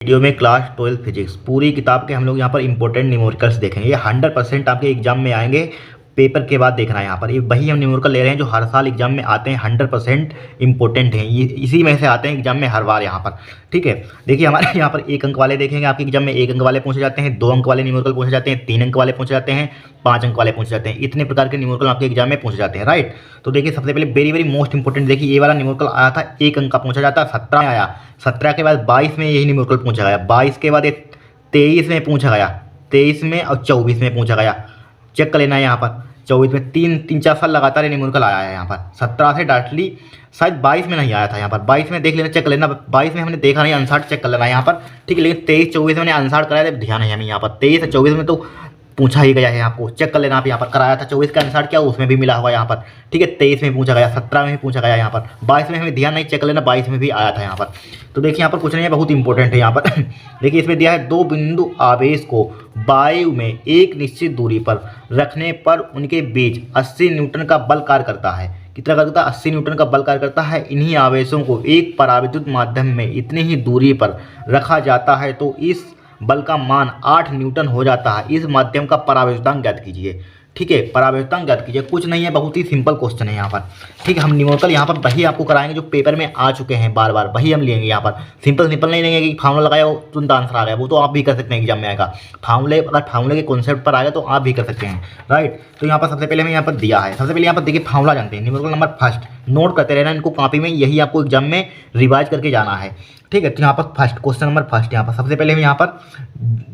Video में class 12 physics पूरी किताब के हम लोग यहाँ पर इंपॉर्टेंट न्यूमेरिकल्स देखेंगे। ये 100% आपके एग्जाम में आएंगे। पेपर के बाद देखना है यहाँ पर, ये वही हम न्यूमेरिकल ले रहे हैं जो हर साल एग्जाम में आते हैं। 100% इंपॉर्टेंट हैं ये, इसी में से आते हैं एग्जाम में हर बार यहाँ पर। ठीक है, देखिए हमारे यहाँ पर 1 अंक वाले देखेंगे आपके एग्जाम में 1 अंक वाले पूछे जाते हैं, 2 अंक वाले न्यूमेरिकल पूछे जाते हैं, 3 अंक वाले पूछे जाते हैं, 5 अंक वाले पूछे जाते हैं। इतने प्रकार के न्यूमेरिकल आपके एग्जाम में पूछे जाते हैं, राइट। तो देखिए सबसे पहले वेरी वेरी मोस्ट इंपॉर्टेंट, देखिए ये वाला न्यूमेरिकल आया था 1 अंक का पूछा जाता है, 17 में आया, 17 के बाद 22 में यही न्यूमेरिकल पूछा गया, 22 के बाद 23 में पूछा गया, 23 में और 24 में पूछा गया। चेक कर लेना है यहाँ पर 24 में 3-4 साल लगातार न्यूमेरिकल आया है यहाँ पर। 17 से डायरेक्टली शायद 22 में नहीं आया था यहाँ पर, 22 में देख लेना, चेक कर लेना। 22 में हमने देखा नहीं, आंसर चेक कर लेना यहाँ पर, ठीक है। लेकिन 23-24 में मैंने आंसर कराया था, ध्यान है हमें यहाँ पर 23 और 24 में तो पूछा ही गया है, आपको चेक कर लेना। आप यहाँ पर कराया था 24 का आंसर क्या उसमें भी मिला हुआ यहाँ पर, ठीक है। 23 में पूछा गया, 17 में भी पूछा गया यहाँ पर, 22 में हमें ध्यान नहीं, चेक कर लेना 22 में भी आया था यहाँ पर। तो देखिए यहाँ पर कुछ नहीं है, बहुत इंपॉर्टेंट है यहाँ पर। देखिए इसमें दिया है 2 बिंदु आवेश को वायु में एक निश्चित दूरी पर रखने पर उनके बीच 80 न्यूटन का बल कार्य करता है। कितना कार्य करता है? 80 न्यूटन का बल कार्य करता है। इन्हीं आवेशों को एक पराविद्युत माध्यम में इतनी ही दूरी पर रखा जाता है तो इस बल का मान 8 न्यूटन हो जाता है। इस माध्यम का परावैद्युतांक ज्ञात कीजिए, ठीक है। परावैद्युतांक ज्ञात कीजिए, कुछ नहीं है, बहुत ही सिंपल क्वेश्चन है यहाँ पर, ठीक है। हम न्यूमेरिकल यहाँ पर वही आपको कराएंगे जो पेपर में आ चुके हैं बार बार, वही हम लेंगे यहाँ पर। सिंपल नहीं लेंगे कि फार्मूला लगाया वो तुरंत आंसर आ गया, वो तो आप भी कर सकते हैं, एग्जाम में आएगा। अगर फार्मूले के कॉन्सेप्ट पर आएगा तो आप भी कर सकते हैं, राइट। तो यहाँ पर सबसे पहले हमें यहाँ पर दिया है, सबसे पहले यहाँ पर देखिए फार्मूला जानते हैं। न्यूमेरिकल नंबर फर्स्ट नोट करते रहना इनको कॉपी में, यही आपको एग्जाम में रिवाइज करके जाना है, ठीक है। तो यहाँ पर फर्स्ट क्वेश्चन नंबर फर्स्ट यहाँ पर सबसे पहले हम यहाँ पर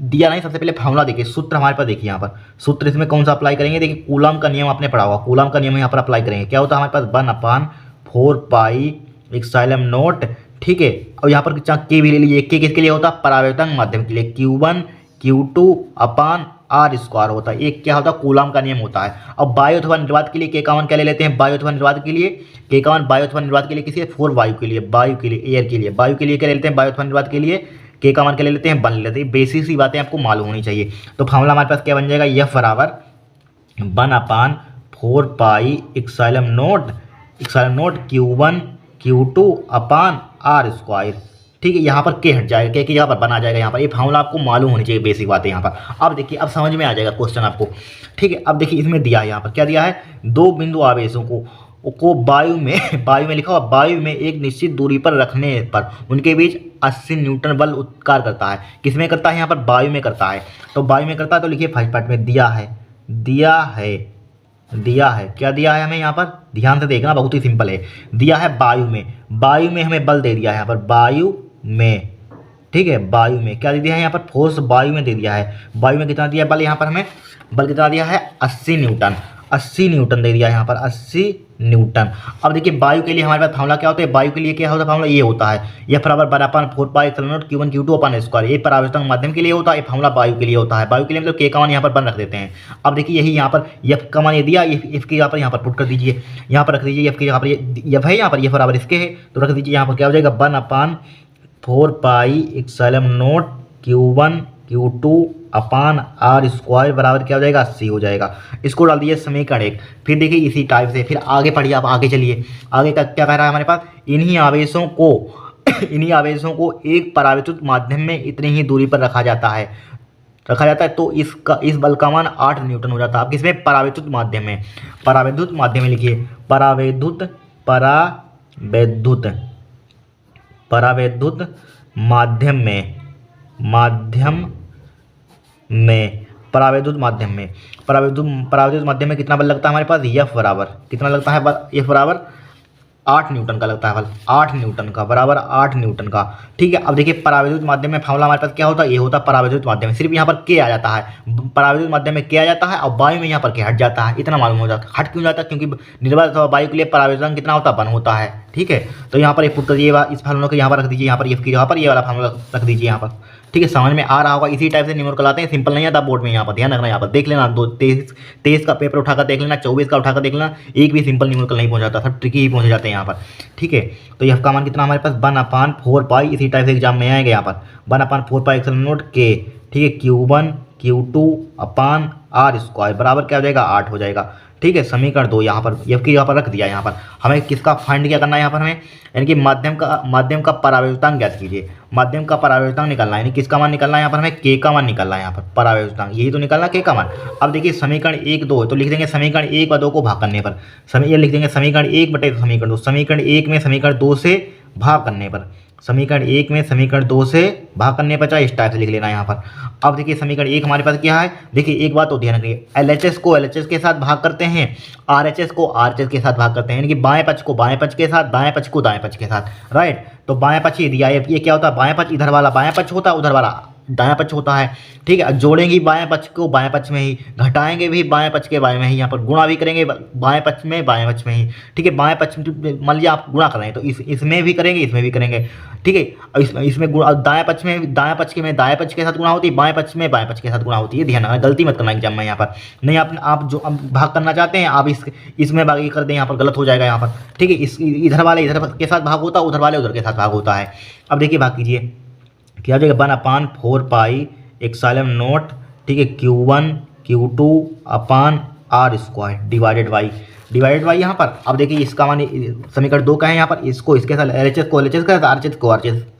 दिया नहीं, सबसे पहले फार्मूला देखिए, सूत्र हमारे पास देखिए यहाँ पर सूत्र इसमें कौन सा अप्लाई करेंगे। देखिए कूलम का नियम आपने पढ़ा हुआ, कूलम का नियम यहाँ पर अप्लाई करेंगे। क्या होता है हमारे पास 1/4 पाई एप्सिलॉन नॉट, ठीक है। और यहाँ पर के भी ले लीजिए, के किसके लिए होता है? परावैद्युतांक माध्यम के लिए। Q1 Q2 अपान R स्क्वायर होता है, एक क्या होता है? कूलम का नियम होता है। अब वायु अथवा निर्वात के लिए के का मान क्या ले लेते हैं? वायु अथवा निर्वात के लिए के का मान, वायु अथवा निर्वात के लिए किसी 4 वायु के लिए, वायु के लिए, एयर के लिए, वायु के लिए क्या ले लेते हैं? वायु अथवा निर्वात के लिए के का मान क्या ले लेते हैं? 1 ले लेते हैं। बेसिक सी बातें आपको मालूम होनी चाहिए। तो फार्मूला हमारे पास क्या बन जाएगा? F बराबर 1/4 pi epsilon not Q1 Q2 upon R square, ठीक है। यहाँ पर के हट जाएगा, के की जगह पर बना जाएगा यहाँ पर। ये फार्मूला आपको मालूम होनी चाहिए, बेसिक बात है यहाँ पर। अब देखिए, अब समझ में आ जाएगा क्वेश्चन आपको, ठीक है। अब देखिए इसमें दिया है, यहाँ पर क्या दिया है? 2 बिंदु आवेशों को वायु में लिखा हुआ, वायु में एक निश्चित दूरी पर रखने पर उनके बीच 80 न्यूटन बल उत्कार करता है। किस में करता है? यहाँ पर वायु में करता है। तो वायु में करता है, तो लिखिए फर्स्ट पार्ट में दिया है क्या दिया है हमें यहाँ पर? ध्यान से देखना, बहुत ही सिंपल है। दिया है वायु में हमें बल दे दिया है यहाँ पर, वायु में, ठीक है। वायु में क्या दे दिया है यहाँ पर? फोर्स वायु में दे दिया है। वायु में कितना दिया बल? यहाँ पर हमें बल कितना दिया है? 80 न्यूटन दे दिया है यहाँ पर, 80 न्यूटन। अब देखिए वायु के लिए हमारे पास फार्मूला क्या होता है? वायु के लिए क्या होता है फार्मूला? ये होता है F बराबर 1/4 pi epsilon not Q1 Q2 upon square. ये परावैद्युतांक माध्यम के लिए होता है, ये फार्मूला वायु के लिए होता है। वायु के लिए मतलब के का मान यहाँ पर 1 रख देते हैं। अब देखिए यही यहाँ पर F का मान ये दिया, F के यहाँ पर पुट कर दीजिए, यहाँ पर रख दीजिए। F के यहाँ पर F है, यहाँ पर F बराबर इसके है, तो रख दीजिए यहाँ पर। क्या हो जाएगा? 1/4 pi epsilon not Q1 Q2 upon R square बराबर क्या हो जाएगा? 80 हो जाएगा। इसको डाल दीजिए समीकरण 1। फिर देखिए इसी टाइप से फिर आगे पढ़िए, आप आगे चलिए। आगे का क्या कह रहा है हमारे पास? इन्हीं आवेशों को एक परावैद्युत माध्यम में इतनी ही दूरी पर रखा जाता है, तो इस बल का मान 8 न्यूटन हो जाता है। अब किसमें? परावैद्युत माध्यम में लिखिए, परावैद्युत माध्यम में कितना बल लगता है हमारे पास? F बराबर कितना लगता है? F बराबर 8 न्यूटन का लगता है बल, 8 न्यूटन का बराबर 8 न्यूटन का, ठीक है। अब देखिए परावैद्युत माध्यम में फार्मूला हमारे पास क्या होता है? ये होता है परावैद्युत माध्यम में सिर्फ यहाँ पर के आ जाता है, परावैद्युत माध्यम में के आ जाता है, और वायु में यहाँ पर के हट जाता है। इतना मालूम हो जाता है। हट क्यों जाता है? क्योंकि निर्वात अथवा वायु के लिए परावैद्युतांक कितना होता है? 1 होता है, ठीक है। तो यहाँ पर ये पुट कर दीजिए, इस फार्मूला को यहाँ पर रख दीजिए, यहाँ पर F की जगह पर ये वाला फार्मूला रख दीजिए यहाँ पर, ठीक है। समझ में आ रहा होगा। इसी टाइप से न्यूमेरिकल आते हैं, सिंपल नहीं आता बोर्ड में। यहाँ पर ध्यान रखना, यहाँ पर देख लेना, 23 का पेपर उठाकर देख लेना, 24 का उठाकर देख लेना, एक भी सिंपल न्यूमेरिकल नहीं पहुंच जाता, सब ट्रिकी ही पहुंच जाते हैं यहाँ पर, ठीक है। तो F का मान कितना हमारे पास? 1/4 पाई, इसी टाइप से एग्जाम में आएगा यहाँ पर 1/4 पाई एप्सिलॉन नॉट के, ठीक है, Q1 Q2 अपान R स्क्वायर बराबर क्या हो जाएगा? 8 हो जाएगा, ठीक है, समीकरण 2 यहाँ पर जबकि यहाँ पर रख दिया। यहाँ पर हमें किसका फाइंड क्या करना है, यहाँ पर हमें यानी कि माध्यम का परावर्तनांक ज्ञात कीजिए। माध्यम का परावर्तनांक निकालना है, यानी किसका मान निकालना है, यहाँ पर हमें के का मान निकालना है। यहाँ पर परावर्तनांक यही तो निकालना, के का मान। अब देखिए समीकरण 1 2 तो लिख देंगे समीकरण 1 व 2 को भाग करने पर ये लिख देंगे समीकरण 1 बटे समीकरण 2। समीकरण 1 में समीकरण 2 से भाग करने पर, समीकरण 1 में समीकरण 2 से भाग करने पर, चाहे इस टाइप से लिख लेना यहाँ पर। अब देखिए समीकरण 1 हमारे पास क्या है, देखिए एक बात तो ध्यान रखिए, LHS को LHS के साथ भाग करते हैं, RHS को RHS के साथ भाग करते हैं, यानी कि बाएं पक्ष को बाएं पक्ष के साथ, दाएं पक्ष को दाएं पक्ष के साथ, राइट। तो बाएं पक्ष ये दिया है, ये क्या होता है, बाएं पक्ष इधर वाला बाएं पक्ष होता है, उधर वाला दायां पक्ष होता है, ठीक है। जोड़ेंगे बाएं पक्ष को बाएं पक्ष में ही, घटाएंगे भी बाएं पक्ष के बाएं में ही, यहाँ पर गुणा भी करेंगे बाएं पक्ष में बाएं पक्ष में ही, ठीक है। बाएं पक्ष मान लीजिए आप गुणा कर रहे हैं तो इसमें भी करेंगे, इसमें भी करेंगे, ठीक है। इसमें दाएं पक्ष में दाएं पक्ष के में दाएं पक्ष के साथ गुणा होती है, बाएं पक्ष में बाएं पक्ष के साथ गुणा होती है। ध्यान रखना, गलती मत करना एग्जाम में यहाँ पर। नहीं आप जो भाग करना चाहते हैं आप इसमें भाग कर दें, यहाँ पर गलत हो जाएगा यहाँ पर, ठीक है। इधर वाले इधर के साथ भाग होता है, उधर वाले उधर के साथ भाग होता है। अब देखिए भाग कीजिए, क्या हो जाएगा 1/4 पाई एप्सिलॉन नॉट, ठीक है, Q1 Q2 upon R² divided by यहाँ पर। अब देखिए इसका मान समीकरण 2 का है, यहाँ पर इसको इसके साथ LHS को LHS के साथ,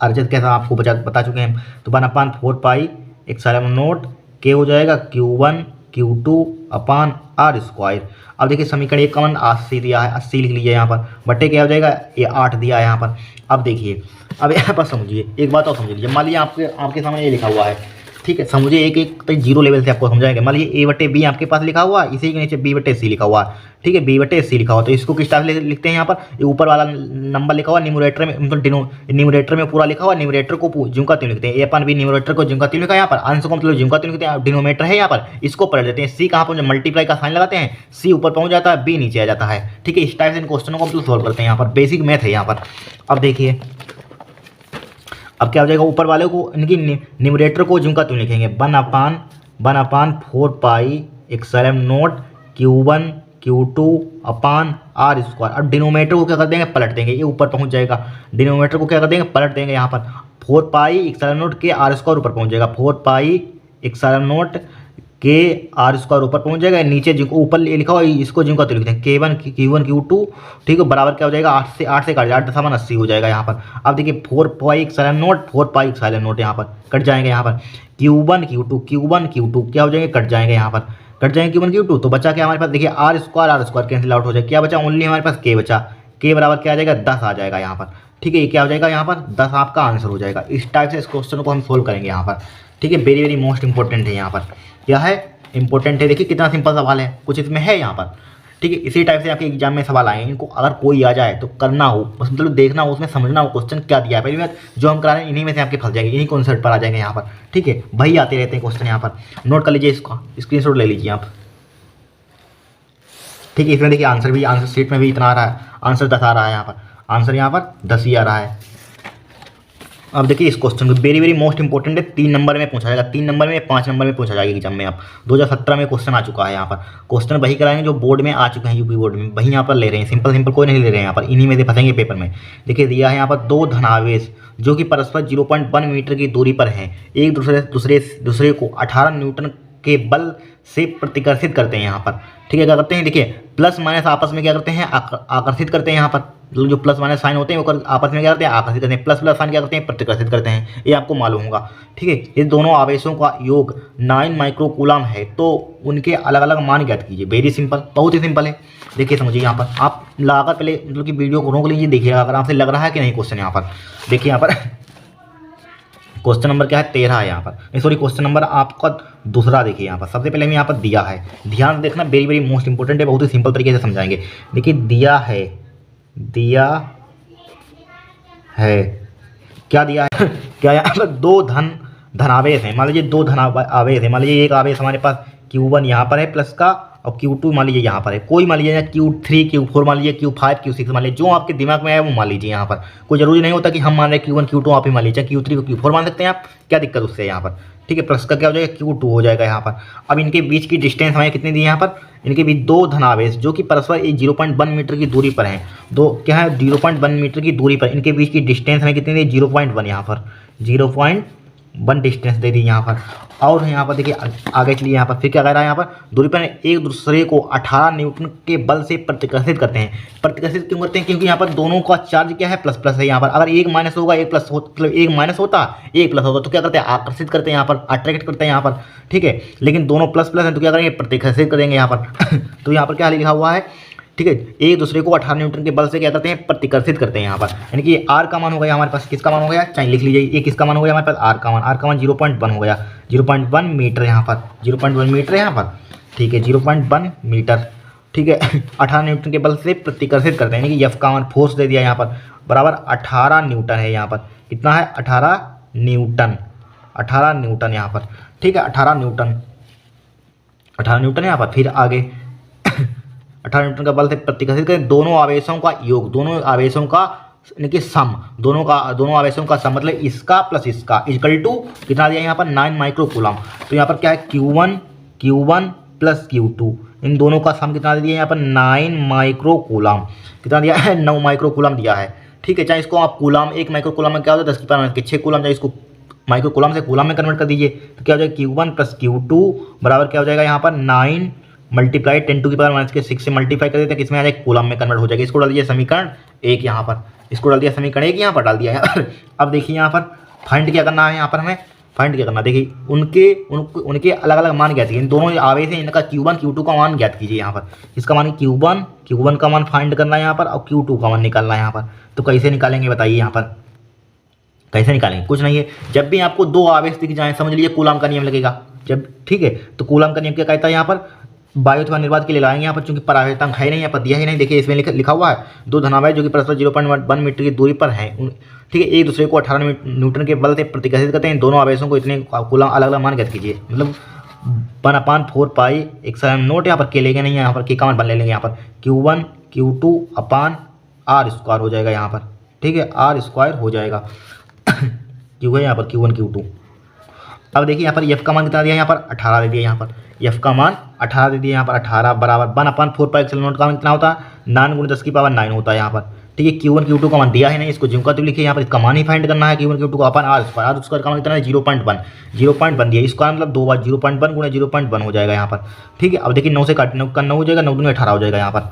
RHS के साथ आपको बता चुके हैं। तो 1/4 पाई एप्सिलॉन नॉट के हो जाएगा Q1 Q2 अपान R²। अब देखिए समीकरण 1 का मान 80 दिया है, 80 लिख लीजिए यहाँ पर, बटे क्या हो जाएगा, ये 8 दिया है यहाँ पर। अब देखिए अब यहाँ पर समझिए एक बात और समझ लीजिए, मान लीजिए आपके सामने ये लिखा हुआ है, ठीक है। समझिए एक तो जीरो लेवल से आपको समझाएंगे। मान लीजिए A/B आपके पास लिखा हुआ है, इसी के नीचे B/C लिखा हुआ है, ठीक है। B/C लिखा हुआ तो इसको किस टाइप से लिखते हैं, यहाँ पर ये ऊपर वाला नंबर लिखा हुआ न्यूमरेटर में, मतलब न्यूमरेटर में पूरा लिखा हुआ, न्यूमरेटर को ज्यों का त्यों लिखते हैं, A/B न्यूमरेटर को ज्यों का त्यों लिखा है यहाँ पर, अंश को मतलब ज्यों का त्यों लिखते हैं, डिनोमिनेटर है यहाँ पर, इसको पलट देते हैं। C कहाँ पर मल्टीप्लाई का साइन लगाते हैं, C ऊपर पहुँच जाता है, B नीचे आ जाता है, ठीक है। इस टाइप से इन क्वेश्चनों को हम सॉल्व करते हैं, यहाँ पर बेसिक मैथ है यहाँ पर। अब देखिए अब क्या हो जाएगा, ऊपर वाले को इनकी न्यूमरेटर को ज्यों का त्यों लिखेंगे, 1/4 pi epsilon not Q1 Q2 upon R²। अब डिनोमिनेटर को क्या कर देंगे, पलट देंगे, ये ऊपर पहुंच जाएगा। डिनोमिनेटर को क्या कर देंगे, पलट देंगे, यहाँ पर 4 पाई एप्सिलॉन नॉट के R² ऊपर पहुंच जाएगा, 4 पाई एप्सिलॉन नॉट के R² ऊपर पहुंच जाएगा। नीचे जो ऊपर लिखा हुआ इसको जिनका तो लिखते हैं Q1 Q2, ठीक है, बराबर क्या हो जाएगा, 8 से काट 8/80 हो जाएगा यहाँ पर। अब देखिए 4 पाई एप्सिलॉन नॉट यहाँ पर कट जाएंगे, यहाँ पर Q1 Q2 क्या हो जाएंगे, कट जाएंगे, यहाँ पर कट जाएंगे Q1 Q2। तो बचा क्या हमारे पास, देखिए R² कैंसिल आउट हो जाएगा, क्या बचा, ओनली हमारे पास K बचा। K बराबर क्या आ जाएगा, 10 आ जाएगा यहाँ पर, ठीक है। ये क्या हो जाएगा, यहाँ पर 10 आपका आंसर हो जाएगा। इस टाइप से इस क्वेश्चन को हम सोल्व करेंगे यहाँ पर, ठीक है। वेरी वेरी मोस्ट इंपॉर्टेंट है यहाँ पर, क्या है, इंपॉर्टेंट है। देखिए कितना सिंपल सवाल है, कुछ इसमें है यहाँ पर, ठीक है। इसी टाइप से आपके एग्जाम में सवाल आए हैं, इनको अगर कोई आ जाए तो करना हो, बस मतलब देखना हो, उसमें समझना हो क्वेश्चन क्या दिया है। पहली बात जो हम करा रहे हैं इन्हीं में से आपके फंस जाएंगे, इन्हीं कॉन्सेप्ट पर आ जाएंगे यहाँ पर, ठीक है। वही आते रहते हैं क्वेश्चन यहाँ पर, नोट कर लीजिए, इसका स्क्रीनशॉट ले लीजिए आप, ठीक है। इसमें देखिए आंसर शीट में भी इतना आ रहा है, आंसर 10 आ रहा है यहाँ पर, आंसर यहाँ पर 10 ही आ रहा है। अब देखिए इस क्वेश्चन को वेरी वेरी मोस्ट इंपॉर्टेंट है, 3 नंबर में पूछा जाएगा, 3 नंबर में 5 नंबर में पूछा जाएगा एग्जाम में। आप 2017 में क्वेश्चन आ चुका है, यहाँ पर क्वेश्चन वही कराएंगे जो बोर्ड में आ चुके हैं, यूपी बोर्ड में वही यहाँ पर ले रहे हैं, सिंपल कोई नहीं ले रहे हैं यहाँ पर, इन्हीं में से फंसेंगे पेपर में। देखिए दिया है यहाँ पर 2 धनावेश जो कि परस्पर 0.1 मीटर की दूरी पर हैं, एक दूसरे को 18 न्यूटन के बल से प्रतिकर्षित करते हैं यहाँ पर, ठीक है। क्या करते हैं, देखिए प्लस माइनस आपस में क्या करते हैं, आकर्षित करते हैं यहाँ पर, जो प्लस माइनस साइन होते हैं वो आपस में क्या करते हैं, आकर्षित करते हैं। प्लस साइन क्या करते हैं, प्रतिकर्षित करते हैं, ये आपको मालूम होगा, ठीक है। ये दोनों आवेशों का योग 9 माइक्रोकूलम है, तो उनके अलग अलग मान ज्ञात कीजिए। वेरी सिंपल, बहुत ही सिंपल है। देखिए समझिए यहाँ पर आप लगाकर पहले मतलब कि वीडियो को रोक लीजिए, देखिएगा अगर आपसे लग रहा है कि नहीं क्वेश्चन। यहाँ पर देखिए, यहाँ पर क्वेश्चन नंबर क्या है, 13 है यहाँ पर, नहीं सॉरी क्वेश्चन नंबर आपका दूसरा। देखिए यहाँ पर सबसे पहले हमें यहाँ पर दिया है, ध्यान देखना, वेरी वेरी मोस्ट इंपॉर्टेंट है, बहुत ही सिंपल तरीके से समझाएंगे। देखिए दिया है क्या दिया है क्या यहाँ पर 2 धनावेश हैं। मान लीजिए 2 धनावेश है, मान लीजिए एक आवेश हमारे पास Q1 यहाँ पर है प्लस का, और Q2 मान लीजिए यहाँ पर है, कोई मान लीजिए Q3 Q4 मान लीजिए, Q5 Q6 मान लीजिए, जो आपके दिमाग में आया वो मान लीजिए। यहाँ पर कोई जरूरी नहीं होता कि हम मान रहे Q1 Q2 आप ही मान लीजिए, Q3 को Q4 मान सकते हैं आप, क्या दिक्कत उससे यहाँ पर, ठीक है। प्लस का क्या हो जाएगा, Q2 हो जाएगा यहाँ पर। अब इनके बीच की डिस्टेंस हमें कितनी दी है यहाँ पर, इनके बीच 2 धनावेश जो कि परस्पर 0.1 मीटर की दूरी पर हैं, दो क्या है 0.1 मीटर की दूरी पर, इनके बीच की डिस्टेंस हमें कितनी दी, 0.1 यहाँ पर 0.1 1 डिस्टेंस दे दी यहाँ पर। और यहाँ पर देखिए आगे चलिए, यहाँ पर फिर क्या कह रहा है, यहाँ पर दूरी पर एक दूसरे को 18 न्यूटन के बल से प्रतिकर्षित करते हैं। प्रतिकर्षित क्यों करते हैं? क्योंकि यहाँ पर दोनों का चार्ज क्या है, प्लस प्लस है। यहाँ पर अगर एक माइनस होगा, एक प्लस मतलब एक माइनस होता एक प्लस होगा, तो क्या करते हैं, आकर्षित करते हैं, यहाँ पर अट्रैक्ट करते हैं यहाँ पर, ठीक है। लेकिन दोनों प्लस प्लस हैं तो क्या करेंगे, प्रतिकर्षित करेंगे यहाँ पर। तो यहाँ पर क्या लिखा हुआ है, ठीक है, एक दूसरे को 18 न्यूटन के बल से क्या करते हैं, प्रतिकर्षित करते हैं यहाँ पर। यानी कि आर का मान हो गया हमारे पास, किसका मान हो गया, चाहे लिख लीजिए, ये किसका मान हो गया हमारे पास, आर का मान। आर का मान 0.1 हो गया, 0.1 मीटर यहाँ पर, 0.1 मीटर यहाँ पर, ठीक है, 0.1 मीटर, ठीक है। 18 न्यूटन के बल से प्रतिकर्षित करते हैं, यानी कि एफ का मान फोर्स दे दिया यहाँ पर बराबर 18 न्यूटन है यहाँ पर। कितना है, 18 न्यूटन, 18 न्यूटन यहाँ पर, ठीक है, 18 न्यूटन, 18 न्यूटन यहाँ पर। फिर आगे 18 न्यूटन का बल से प्रतिकर्षित करें दोनों आवेशों का योग, दोनों आवेशों का यानी कि सम, दोनों आवेशों का सम, मतलब इसका प्लस इसका इक्वल टू कितना दिया यहाँ पर, 9 माइक्रो कूलम। तो यहाँ पर क्या है, Q1 प्लस Q2, इन दोनों का सम कितना दिया यहाँ पर, 9 माइक्रो कूलम। कितना दिया है, 9 माइक्रो कूलम दिया है, ठीक है। चाहे इसको आप कूलम, 1 माइक्रो कूलम में क्या होता है, 10 की पावर के 6 कूलम, चाहे इसको माइक्रो कूलम से कूलम में कन्वर्ट कर दीजिए, तो क्या हो जाएगा, Q1 प्लस Q2 बराबर क्या हो जाएगा यहाँ पर, 9 मल्टीप्लाई 10 टू की पावर माइनस के 6 से मल्टीप्लाई कर देते हैं, किसमें आ जाएगा, कूलम में कन्वर्ट हो जाएगा। इसको डाल दिया समीकरण 1 यहाँ पर, इसको डाल दिया समीकरण 1 यहाँ पर डाल दिया है। अब देखिए यहाँ पर फाइंड क्या करना है, यहाँ पर हमें फाइंड क्या करना है, देखिए उनके अलग अलग मान ज्ञात कीजिए, इन दोनों आवेश हैं, इनका Q1 Q2 का मान ज्ञात कीजिए। यहाँ पर इसका मान Q1 का मान फाइंड करना है यहाँ पर, और Q2 का मान निकालना है यहाँ पर। तो कैसे निकालेंगे बताइए, यहाँ पर कैसे निकालेंगे, कुछ नहीं है, जब भी आपको दो आवेश दिख जाए समझ लीजिए कूलम का नियम लगेगा जब, ठीक है। तो कूलम का नियम क्या कहता है, यहाँ पर वायु अथवा निर्वात के लिए लाएंगे यहाँ पर, चूंकि परावर्तक है नहीं, यहाँ पर दिया ही नहीं। देखिए इसमें लिखा हुआ है, दो धनावेश जो कि परस्पर 0.1 मीटर की दूरी पर हैं, ठीक है, एक दूसरे को 18 न्यूटन के बल से प्रतिकर्षित करते हैं। दोनों आवेशों को इतने कूलम अलग अलग मान ज्ञात कीजिए, मतलब 1/4 पाई, एक साइड नोट यहाँ पर के लेंगे नहीं, यहाँ पर के का मान बन ले लेंगे, यहाँ पर Q1 Q2 अपान R स्क्वायर हो जाएगा यहाँ पर, ठीक है, R स्क्वायर हो जाएगा। क्यों है यहाँ पर Q1 Q2। अब देखिए यहाँ पर एफ का मान कितना दिया, यहाँ पर 18 दे दिया, यहाँ पर एफ का मान 18 दे दिया, यहाँ पर 18 बराबर 1/4 पाई एप्सिलॉन नॉट का मान कितना होता है, 9 × 10 की पावर 9 होता है यहाँ पर, ठीक है। Q1 Q2 का मान दिया है नहीं, इसको जिनका तो लिखिए, यहाँ पर इसका मान ही फाइंड करना है, Q1 Q2 का अपन R स्क्वायर का मान कितना है, 0.1 दिया, इसका मतलब 2 बार 0.1 × 0.1 हो जाएगा यहाँ पर, ठीक है। अब देखिए 9 से काटने का 9 हो जाएगा, 9 दूनी 18 हो जाएगा यहाँ पर।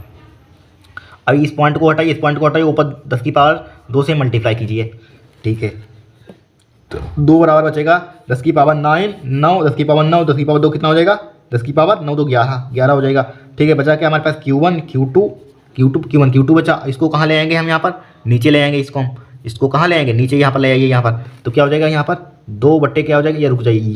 अभी इस पॉइंट को हटाइए, इस पॉइंट को हटाइए, ऊपर 10 की पावर 2 से मल्टीप्लाई कीजिए, ठीक है। तो 2 बराबर बचेगा 10 की पावर 9, 10 की पावर 9, 10 की पावर 2 कितना हो जाएगा, 10 की पावर 9 2 11 हो जाएगा, ठीक है। बचा क्या हमारे पास, Q1 Q2 बचा। इसको कहाँ ले आएंगे हम, यहाँ पर नीचे ले आएंगे, इसको कहाँ ले आएंगे, नीचे यहाँ पर ले आइए, यहाँ पर तो क्या हो जाएगा, यहाँ पर 2 बट्टे क्या हो जाएगा, या रुक जाइए,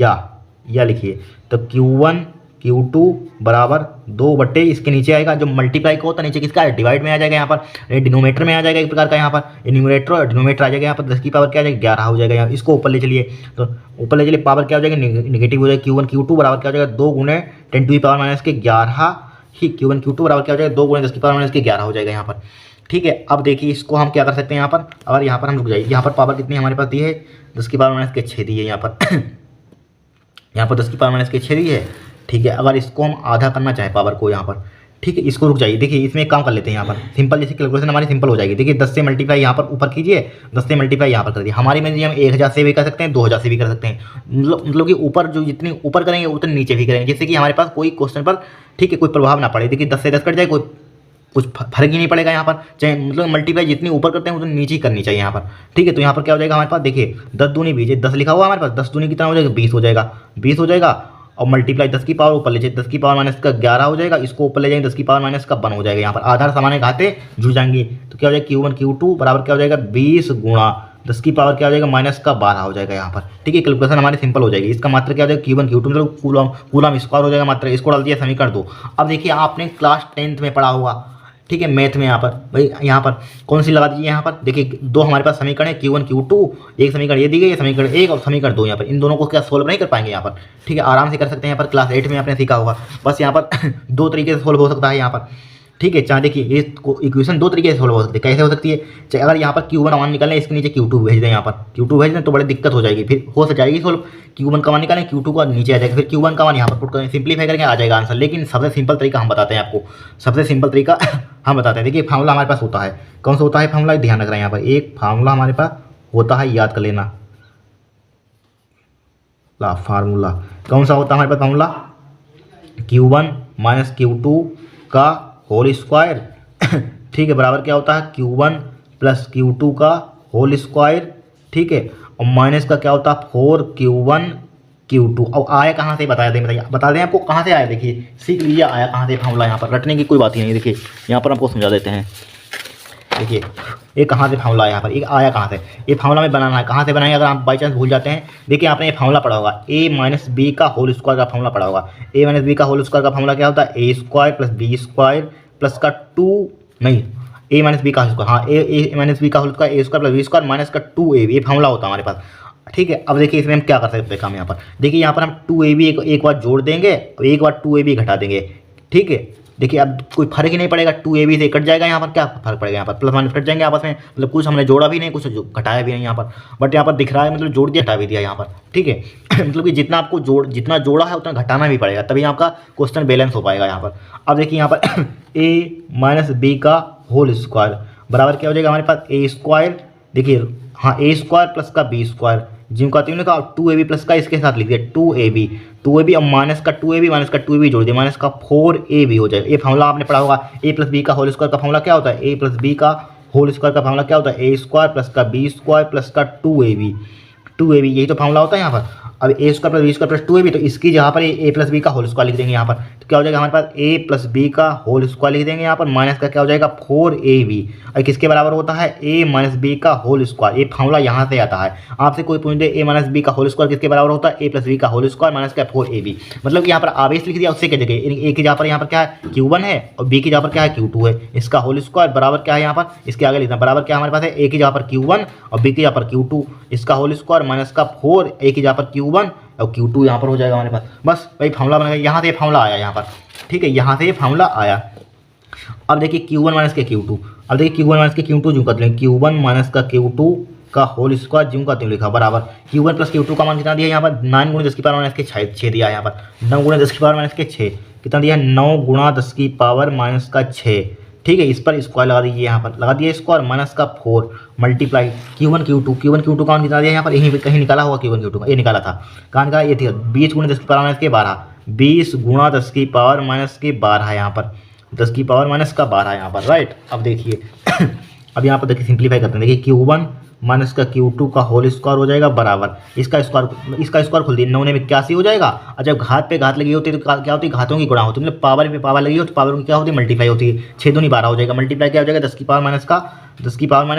या लिखिए, तो Q1 Q2 बराबर 2 बट्टे इसके नीचे आएगा, जो मल्टीप्लाई का होता है नीचे किसका है, डिवाइड में आ जाएगा, यहाँ पर डिनोमीटर में आ जाएगा एक प्रकार का, यहाँ पर न्यूमरेटर और डिनोमीटर आ जाएगा, यहाँ पर 10 की पावर क्या आ जाएगा, 11 हो जाएगा। यहाँ इसको ऊपर ले चलिए, तो ऊपर ले चलिए, पावर क्या हो जाएगा, निगेटिव हो जाएगा। Q1 Q2 बराबर क्या हो जाएगा, 2 × 10 टू की पावर माइनस के 11 ही, Q1 Q2 बराबर क्या हो जाएगा, 2 × 10 की पावर माइनस के 11 हो जाएगा यहाँ पर, ठीक है। अब देखिए इसको हम क्या कर सकते हैं, यहाँ पर अगर यहाँ पर हम रुक जाइए, यहाँ पर पावर कितनी हमारे पास दी है, 10 की पावर माइनस के 6 दी है यहाँ पर। यहाँ पर 10 की पावर माइनस के 6 दी है, ठीक है। अगर इसको हम आधा करना चाहें पावर को यहाँ पर, ठीक है, इसको रुक जाइए, देखिए इसमें एक काम कर लेते हैं, यहाँ पर सिंपल, जैसे कैलकुलेशन हमारी सिंपल हो जाएगी। देखिए 10 से मल्टीप्लाई यहाँ पर ऊपर कीजिए, 10 से मल्टीप्लाई यहाँ पर कर दिए। हमारी में हम 1000 से भी कर सकते हैं, 2000 से भी कर सकते हैं, मतलब कि ऊपर जो जितनी ऊपर करेंगे उतने नीचे भी करेंगे, जिससे कि हमारे पास कोई क्वेश्चन पर, ठीक है, कोई प्रभाव ना पड़े। देखिए 10 से 10 कट जाए, कोई कुछ फर्क ही नहीं पड़ेगा यहाँ पर, चाहे मतलब मल्टीप्लाई जितनी ऊपर करते हैं उतनी नीचे ही करनी चाहिए यहाँ पर, ठीक है। तो यहाँ पर क्या हो जाएगा हमारे पास, देखिए 10 दूनी 20, 10 लिखा हुआ है हमारे पास, 10 दूनी कितना हो जाएगा, 20 हो जाएगा, 20 हो जाएगा। और मल्टीप्लाई 10 की पावर ऊपर ले जाए, 10 की पावर माइनस का 11 हो जाएगा, इसको ऊपर ले जाएंगे 10 की पावर माइनस का 1 हो जाएगा। यहाँ पर आधार सामान्य घाते जुड़ जाएंगी, तो क्या हो जाएगा, Q1 Q2 बराबर क्या हो जाएगा, 20 × 10 की पावर क्या हो जाएगा, माइनस का 12 हो जाएगा यहाँ पर, ठीक है। कैलकुलेशन हमारी सिंपल हो जाएगी। इसका मात्रा क्या हो जाएगा, Q1 Q2 मतलब कूलम स्क्वायर हो जाएगा मात्रा, इसको डाल दिया समीकरण 2। अब देखिए आपने क्लास 10th में पढ़ा होगा, ठीक है, मैथ में, यहाँ पर भाई यहाँ पर कौन सी लगा दीजिए, यहाँ पर देखिए 2 हमारे पास समीकरण है, Q1 Q2, एक समीकरण ये दी गई है, समीकरण 1 और समीकरण 2। यहाँ पर इन दोनों को क्या सोल्व नहीं कर पाएंगे यहाँ पर, ठीक है, आराम से कर सकते हैं। यहाँ पर क्लास 8 में आपने सीखा होगा, बस यहाँ पर 2 तरीके से सोल्व हो सकता है यहाँ पर, ठीक है। चाहे देखिए ये इक्वेशन 2 तरीके से सोल्व हो सकती है, कैसे हो सकती है, चाहे अगर यहाँ पर Q1 मान निकालें, इसके नीचे Q2 भेज दें, यहाँ पर Q2 भेज दें तो बड़ी दिक्कत हो जाएगी, फिर हो जाएगी सोल्व। Q1 का मान निकालें, Q2 का नीचे आ जाएगा, फिर Q1 का मान यहाँ पर पुट करें, सिंप्लीफाई करके आ जाएगा आंसर। लेकिन सबसे सिंपल तरीका हम बताते हैं आपको, सबसे सिंपल तरीका हम बताते हैं। देखिए फार्मूला हमारे पास होता है, कौन सा होता है फार्मूला, ध्यान रख रहे हैं यहाँ पर एक फार्मूला हमारे पास होता है, याद कर लेना। फार्मूला कौन सा होता है हमारे पास फार्मूला, Q1 माइनस Q2 का होल स्क्वायर ठीक है, बराबर क्या होता है Q1 प्लस Q2 का होल स्क्वायर, ठीक है, और माइनस का क्या होता है 4Q1 Q2। और आया कहाँ से बताया दें, बताइए बता दें आपको कहाँ से आया, देखिए सीख लीजिए आया कहाँ से फार्मूला, यहाँ पर रटने की कोई बात ही नहीं। देखिए यहाँ पर आपको समझा देते हैं, देखिए ये कहाँ से फार्मूला आया, यहाँ पर एक आया कहाँ से, ये फार्मूला में बनाना है, कहाँ से बनाएंगे अगर आप बाई चांस भूल जाते हैं। देखिए आपने ये फार्मूला पढ़ा होगा, ए माइनस बी का होल स्क्वायर का फार्मूला पढ़ा होगा। ए माइनस बी का होल स्क्वायर का फार्मूला क्या होता है, a square plus b square plus का 2 नहीं, ए माइनस बी का होल स्क्वायर, हाँ ए माइनस बी का whole square a square plus b square minus का 2ab, ये फार्मूला होता है हमारे पास, ठीक है। अब देखिए इसमें हम क्या कर सकते हैं काम, यहाँ पर देखिए यहाँ पर हम 2ab एक बार जोड़ देंगे और एक बार 2ab घटा देंगे, ठीक है। देखिए अब कोई फर्क ही नहीं पड़ेगा, 2ab से कट जाएगा, यहाँ पर क्या फर्क पड़ेगा, यहाँ पर प्लस माइनस कट जाएंगे आपस में, मतलब कुछ हमने जोड़ा भी नहीं कुछ घटाया भी नहीं यहाँ पर, बट यहाँ पर दिख रहा है मतलब जोड़ दिया घटा भी दिया यहाँ पर, ठीक है मतलब कि जितना आपको जितना जोड़ा है उतना घटाना भी पड़ेगा, तभी आपका क्वेश्चन बैलेंस हो पाएगा यहाँ पर। अब देखिए यहाँ पर ए माइनस बी का होल स्क्वायर बराबर क्या हो जाएगा हमारे पास ए स्क्वायर, देखिए हाँ ए स्क्वायर प्लस का बी स्क्वायर, जिनका तीनों का 2ab प्लस का इसके साथ लिख दिया 2ab और माइनस का 2ab जोड़ दिया माइनस का 4ab हो जाएगा। ये फार्मूला आपने पढ़ा होगा, ए प्लस बी का होल स्क्वायर का फार्मूला क्या होता है, ए प्लस बी का होल स्क्वायर का फार्मूला क्या होता है, ए स्क्वायर प्लस का बी स्क्वायर प्लस का 2ab यही तो फार्मूला होता है यहाँ पर। अब a square plus b square plus 2ab, तो इसकी जहाँ पर ए प्लस बी का होल स्क्वायर लिख देंगे यहाँ पर, तो क्या हो जाएगा हमारे पास ए प्लस बी का होल स्क्वायर लिख देंगे यहाँ पर, माइनस का क्या हो जाएगा 4ab, और किसके बराबर होता है ए माइनस बी का होल स्क्वायर। ये फार्मूला यहाँ से आता है, आपसे कोई पूछ दे ए माइनस बी का होल स्क्वायर किसके बराबर होता है, ए प्लस बी का होल स्क्वायर माइनस का 4ab, मतलब कि यहाँ पर आवेश लिख दिया, उससे क्या जगह ए की जहाँ पर यहाँ पर क्या है Q1 है और बी की जहाँ पर क्या है Q2 है, इसका होल स्क्वायर बराबर क्या है यहाँ पर, इसके आगे लिखना बराबर क्या हमारे पास है ए की जहाँ पर Q1 और बी की जहाँ पर Q2, इसका होल स्क्वायर माइनस का 4 ए की जहाँ पर Q1 और Q2 यहाँ पर हो जाएगा हमारे पास। बस वही फार्मूला बनेगा, यहाँ से ये फार्मूला आया यहाँ पर, ठीक है, यहाँ से ये फार्मूला आया। अब देखिए Q1 माइनस के Q2, अब देखिए Q1 माइनस के Q2 जो कर लेंगे, Q1 माइनस का Q2 का होल स्क्वायर जो का त्यों लिखा बराबर Q1 प्लस Q2 का मान कितना दिया यहाँ पर 9 गुणा 10 की पावर माइनस के 6 दिया यहाँ पर, 9 गुणा 10 की पावर माइनस के 6 कितना दिया, 9 गुणा 10 की पावर माइनस का 6, ठीक है। इस पर स्क्वायर लगा दीजिए, यहाँ पर लगा दिया स्क्वायर माइनस का 4 मल्टीप्लाई Q1 Q2 का मान कितना दिया यहाँ पर, यहीं कहीं निकाला हुआ Q1 Q2 का, ये निकाला था कहाँ निकाला, ये थी 20 गुणा 10 की पावर माइनस के 12, 20 गुणा 10 की पावर माइनस के 12 यहाँ पर, 10 की पावर माइनस का 12 यहाँ पर, राइट। अब देखिए अब यहाँ पर देखिए सिंप्लीफाई करते हैं, देखिए Q1 माइनस का Q2 का होल स्क्वायर हो जाएगा बराबर इसका स्क्वायर खुल दिया 9 ने 81 हो जाएगा, और जब घात पे घात लगी होती है तो क्या होती है, घातों की गुणा होती है, मतलब पावर पे पावर लगी हो तो पावर में क्या होती है मल्टीप्लाई होती है, 6 दूनी 12 हो जाएगा, मल्टीप्लाई क्या हो जाएगा 10 की पावर माइनस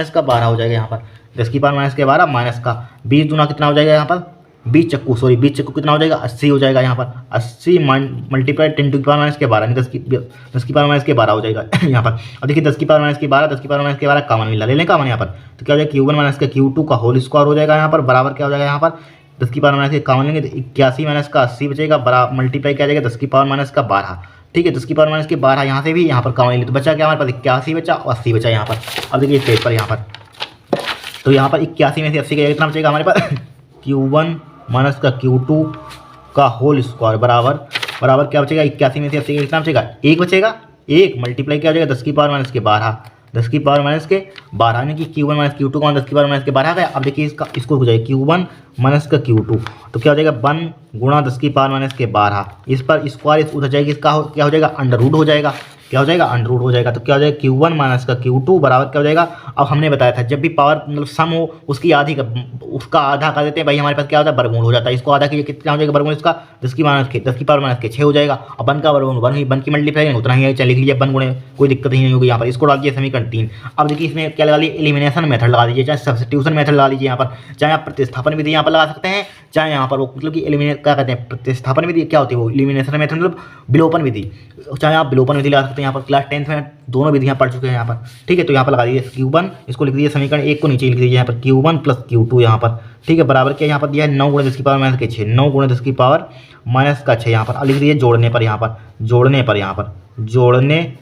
का 12 हो जाएगा यहाँ पर, 10 की पावर माइनस के 12 माइनस का 20 दूना कितना हो जाएगा यहाँ पर 20 चक्कू कितना हो जाएगा 80 हो जाएगा यहाँ पर, 80 मल्टीप्लाई 10 की पावर माइनस के 12 10 की पावर माइनस के 12 हो जाएगा यहाँ पर। अब देखिए 10 की पावर माइनस के 12 कामन मिला, ले लें कामन यहाँ पर, तो क्या हो जाएगा Q1 माइनस का Q2 का होल स्क्वायर हो जाएगा यहाँ पर, बराबर क्या हो जाएगा यहाँ पर 10 की पावर माइनस के कामन लेंगे तो 81 माइनस का 80 बचेगा, बराबर मल्टीप्लाई क्या जाएगा 10 की पावर माइनस का 12, ठीक है। 10 की पावर माइनस के 12 यहाँ से भी यहाँ पर कामन ले तो बचा क्या हमारे पास 81 बचा और 80 बचा यहाँ पर। अब देखिए पेज पर यहाँ पर, तो यहाँ पर 81 में से 80 का कितना बचेगा हमारे पास Q1 माइनस का Q2 का होल स्क्वायर बराबर क्या बचेगा 81 में से 80 का कितना बचेगा 1 बचेगा, 1 मल्टीप्लाई क्या हो जाएगा 10 की पावर माइनस के 12, 10 की पावर माइनस के 12 यानी कि Q1 माइनस Q2 का 10 की पावर माइनस के 12 गया। अब देखिए इसको हो जाएगा Q1 माइनस का Q2 तो क्या हो जाएगा 1 गुणा 10 की पावर माइनस के 12, इस पर स्क्वायर उधर जाएगी, इसका क्या हो जाएगा अंडर रूट हो जाएगा, क्या हो जाएगा अंडर रूट हो जाएगा, तो क्या हो जाएगा Q1 माइनस का Q2 बराबर क्या हो जाएगा। अब हमने बताया था जब भी पावर मतलब सम हो उसकी आधी उसका आधा कर देते हैं भाई, हमारे पास क्या होता है वर्गमूल हो जाता है, इसको आधा कीजिए कितना हो जाएगा वर्गमूल इसका 10 की पावर माइनस के 6 हो जाएगा, और 1 का वर्गमूल 1 की मल्टीप्लाई उतना ही है, चलिए लिख लीजिए 1 गुणे, कोई दिक्कत ही नहीं होगी यहाँ पर। इसको डाल दिए समीकरण 3। अब देखिए इसमें क्या लगा लीजिए एलिमिनेशन मेथड लगा दीजिए, चाहे सब्स्टिट्यूशन मेथड लगा लीजिए यहाँ पर, चाहे आप प्रतिस्थापन विधि यहाँ पर लगा सकते हैं, चाहे यहाँ पर वो मतलब कि एलिमिनेट क्या कहते हैं प्रतिस्थापन विधि क्या होती है वो एलिमिनेशन मेथड मतलब विलोपन विधि, चाहे आप विलोपन विधि लगा सकते हैं। यहाँ पर क्लास 10th में दोनों विधियाँ पढ़ चुके हैं यहाँ पर, ठीक है। तो यहाँ पर लगा दीजिए Q1, इसको लिख दीजिए समीकरण 1 को नीचे लिख दीजिए यहाँ पर Q1 प्लस Q2 यहाँ पर, ठीक है, बराबर क्या यहाँ पर दिया है 9 गुणा 10 की पावर माइनस के 6, 9 गुणा 10 की पावर माइनस का 6 यहाँ पर। अब लिख दीजिए जोड़ने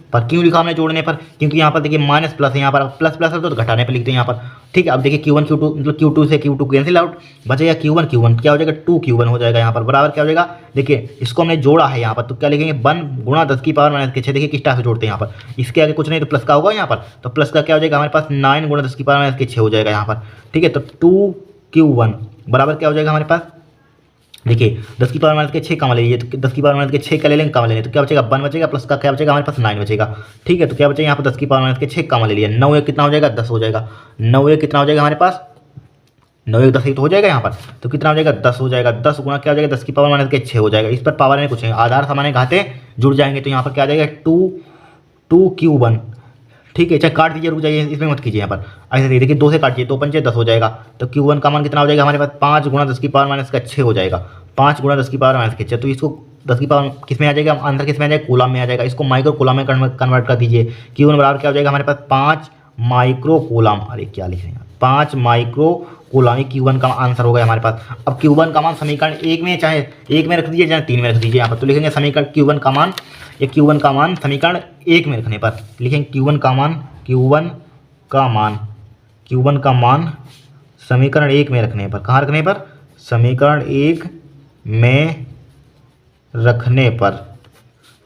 पर क्यों लिखा हमने जोड़ने पर, क्योंकि यहाँ पर देखिए माइनस प्लस है, यहाँ पर प्लस प्लस है तो घटाने पर लिखते हैं यहाँ पर, ठीक है। अब देखिए Q1 Q2 मतलब Q2 से Q2 कैंसिल आउट, बचेगा Q1 क्या हो जाएगा 2Q1 हो जाएगा यहाँ पर, बराबर क्या हो जाएगा देखिए इसको हमने जोड़ा है यहाँ पर, तो क्या लिखेंगे 1 गुणा 10 की पावर माइनस के 6, देखिए किस टाइप से जोड़ते हैं यहाँ पर, इसके आगे कुछ नहीं तो प्लस का होगा यहाँ पर, तो प्लस का क्या हो जाएगा हमारे पास 9 गुणा 10 की पावर माइनस के 6 हो जाएगा यहाँ पर, ठीक है। तो 2Q1 बराबर क्या हो जाएगा हमारे पास देखिए 10 की पावर माइनस के 6 कॉमन ले लीजिए, तो 10 की पावर माइनस के 6 का ले लेंगे, कॉमन लेंगे तो क्या बचेगा 1 बचेगा, प्लस का क्या बचेगा हमारे पास 9 बचेगा। ठीक है, तो क्या बचेगा यहाँ पर 10 की पावर माइनस के 6 कॉमन ले लिया, 9 एक कितना हो जाएगा 10 हो जाएगा, 9 एक कितना हो जाएगा हमारे पास 9 एक 10 ही तो हो जाएगा यहाँ पर, तो कितना हो जाएगा 10 हो जाएगा, 10 गुना क्या हो जाएगा 10 की पावर माइनस के 6 हो जाएगा। इस पर पावर में कुछ नहीं, आधार सामान्य घाते जुड़ जाएंगे, तो यहाँ पर क्या आ जाएगा 2 ठीक है, चाहे काट दीजिए, रुक जाइए, इसमें मत कीजिए यहाँ पर, ऐसे देखिए 2 से काटिए, 2 पंचे 10 हो जाएगा, तो Q1 का मान कितना हो जाएगा हमारे पास 5 गुना 10 की पावर माइनस का 6 हो जाएगा, 5 गुना 10 की पावर माइनस के 6, तो इसको 10 की पावर किस में आ जाएगा, आंसर किस में आ जाएगा कूलम में आ जाएगा, इसको माइक्रो कूलम में कन्वर्ट कर दीजिए। Q1 बराबर क्या हो जाएगा हमारे पास 5 माइक्रो कूलम, अरे क्या लिख रहे हैं 5 माइक्रो कूलम, Q1 का आंसर हो गया हमारे पास। अब Q1 का मान समीकरण 1 में चाहे 1 में रख दीजिए चाहे 3 में रख दीजिए यहाँ पर, तो लिखेंगे समीकरण Q1 का मान, ये Q1 का मान समीकरण 1 में रखने पर लिखेंगे Q1 का मान समीकरण 1 में रखने पर, कहाँ रखने पर समीकरण 1 में रखने पर,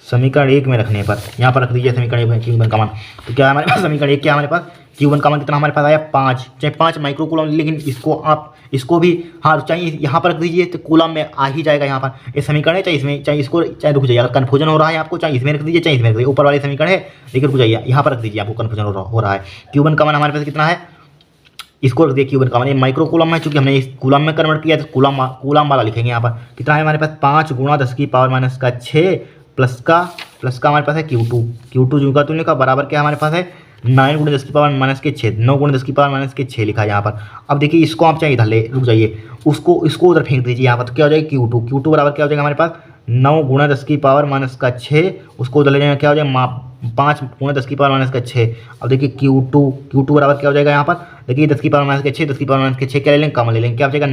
समीकरण 1 में रखने पर यहाँ पर रख दीजिए समीकरण 1 में Q1 का मान। तो क्या है हमारे पास समीकरण 1 क्या हमारे पास Q1 का मान कितना हमारे पास आया 5, चाहे 5 माइक्रो कूलम, लेकिन इसको आप इसको भी हाँ चाहिए यहाँ पर रख दीजिए तो कूलम में आ ही जाएगा यहाँ पर, ये समीकरण है, चाहे इसमें चाहे इसको चाहे रुक जाइए, अगर कन्फ्यूजन हो रहा है आपको चाहे इसमें रख दीजिए चाहे इसमें रख दीजिए, ऊपर वाले समीकरण है लेकिन रुक जाइए यहाँ पर रख दीजिए, आपको कन्फ्यूजन हो रहा है। Q1 का मान हमारे पास कितना है, इसको रख दिए Q1 का मान, ये माइक्रो कूलम है, चूंकि हमने इस कूलम में कन्वर्ट किया तो कूलम वाला लिखेंगे यहाँ पर, कितना है हमारे पास 5 गुना 10 की पावर माइनस का 6 प्लस का हमारे पास है Q2 जो का तुमने लिखा बराबर क्या हमारे पास है 9 गुना 10 की पावर माइनस के 6, 9 गुना 10 की पावर माइनस के 6 लिखा है यहाँ पर। अब देखिए इसको आप चाहे इधर ले रुक जाइए, इसको उधर फेंक दीजिए यहाँ पर, तो क्या हो जाएगा Q2 बराबर क्या हो जाएगा हमारे पास 9 गुना 10 की पावर माइनस का 6, उसको उधर ले जाएंगे क्या हो जाएगा 5 गुना 10 की पावर माइनस का 6। अब देखिए Q2 बराबर क्या हो जाएगा यहाँ पर, देखिए 10 की पावर माइनस के 6, 10 की पावर माइनस के 6 क्या ले लेंगे कॉमन ले लेंगे, क्या हो जाएगा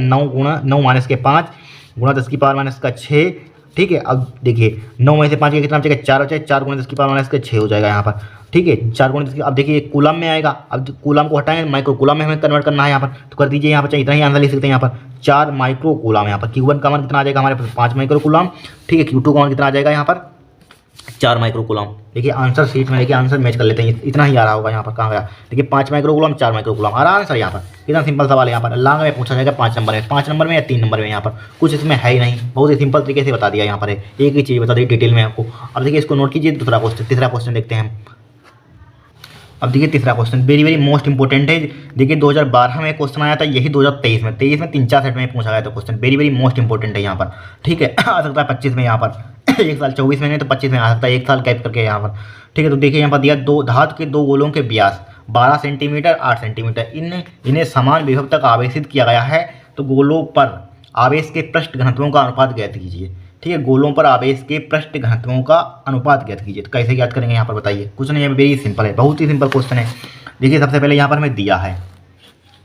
9 माइनस के 5 गुना 10 की पावर माइनस का 6। ठीक है, अब देखिए 9 में से 5 का कितना बचेगा 4 बचेगा, 4 गुना 10 की पावर माइनस का 6 हो जाएगा यहाँ पर। ठीक है, 4 गुना 10 की, अब देखिए कूलम में आएगा, अब कूलम को हटाएंगे माइक्रो कूलम में हमें कन्वर्ट करना है यहाँ पर, तो कर दीजिए यहाँ पर, चाहे इतना ही आंसर लिख सकते हैं यहाँ पर 4 माइक्रो कूलम। यहाँ पर Q1 का मान कितना आ जाएगा हमारे पास 5 माइक्रो कूलम। ठीक है, Q2 का मान कितना आ जाएगा यहाँ पर 4 माइक्रो कूलम। देखिए आंसर शीट में देखिए आंसर मैच कर लेते हैं, इतना ही आ रहा होगा यहाँ पर, कहाँ गया देखिए 5 माइक्रो कूलम 4 माइक्रो कूलम आ रहा आंसर यहाँ पर। इतना सिंपल सवाल है यहाँ पर, लांग में पूछा जाएगा 5 नंबर में, 5 नंबर में या 3 नंबर में, यहाँ पर कुछ इसमें है ही नहीं, बहुत ही सिंपल तरीके से बता दिया यहाँ पर है, एक ही चीज़ बता दी डिटेल में आपको। अब देखिए इसको नोट कीजिए, तीसरा क्वेश्चन देखते हैं हम। अब देखिए तीसरा क्वेश्चन वेरी मोस्ट इंपॉर्टेंट है। देखिए 2012 में क्वेश्चन आया था, यही 2023 में 3-4 सेट में पूछा गया था क्वेश्चन, वेरी मोस्ट इंपॉर्टेंट है यहाँ पर। ठीक है, आ सकता है 25 में यहाँ पर एक साल 24 में नहीं तो 25 में आ सकता है, एक साल गैप करके यहाँ पर। ठीक है, तो देखिए यहाँ पर दिया दो धातु के 2 गोलों के व्यास 12 सेंटीमीटर 8 सेंटीमीटर, इन्हें समान विभव तक आवेशित किया गया है, तो गोलों पर आवेश के पृष्ठ घनत्वों का अनुपात ज्ञात कीजिए। ठीक है, गोलों पर आवेश के पृष्ठ घनत्वों का अनुपात ज्ञात कीजिए। तो कैसे ज्ञात करेंगे यहाँ पर बताइए, कुछ नहीं है, वेरी सिंपल है, बहुत ही सिंपल क्वेश्चन है। देखिए सबसे पहले यहाँ पर हमें दिया है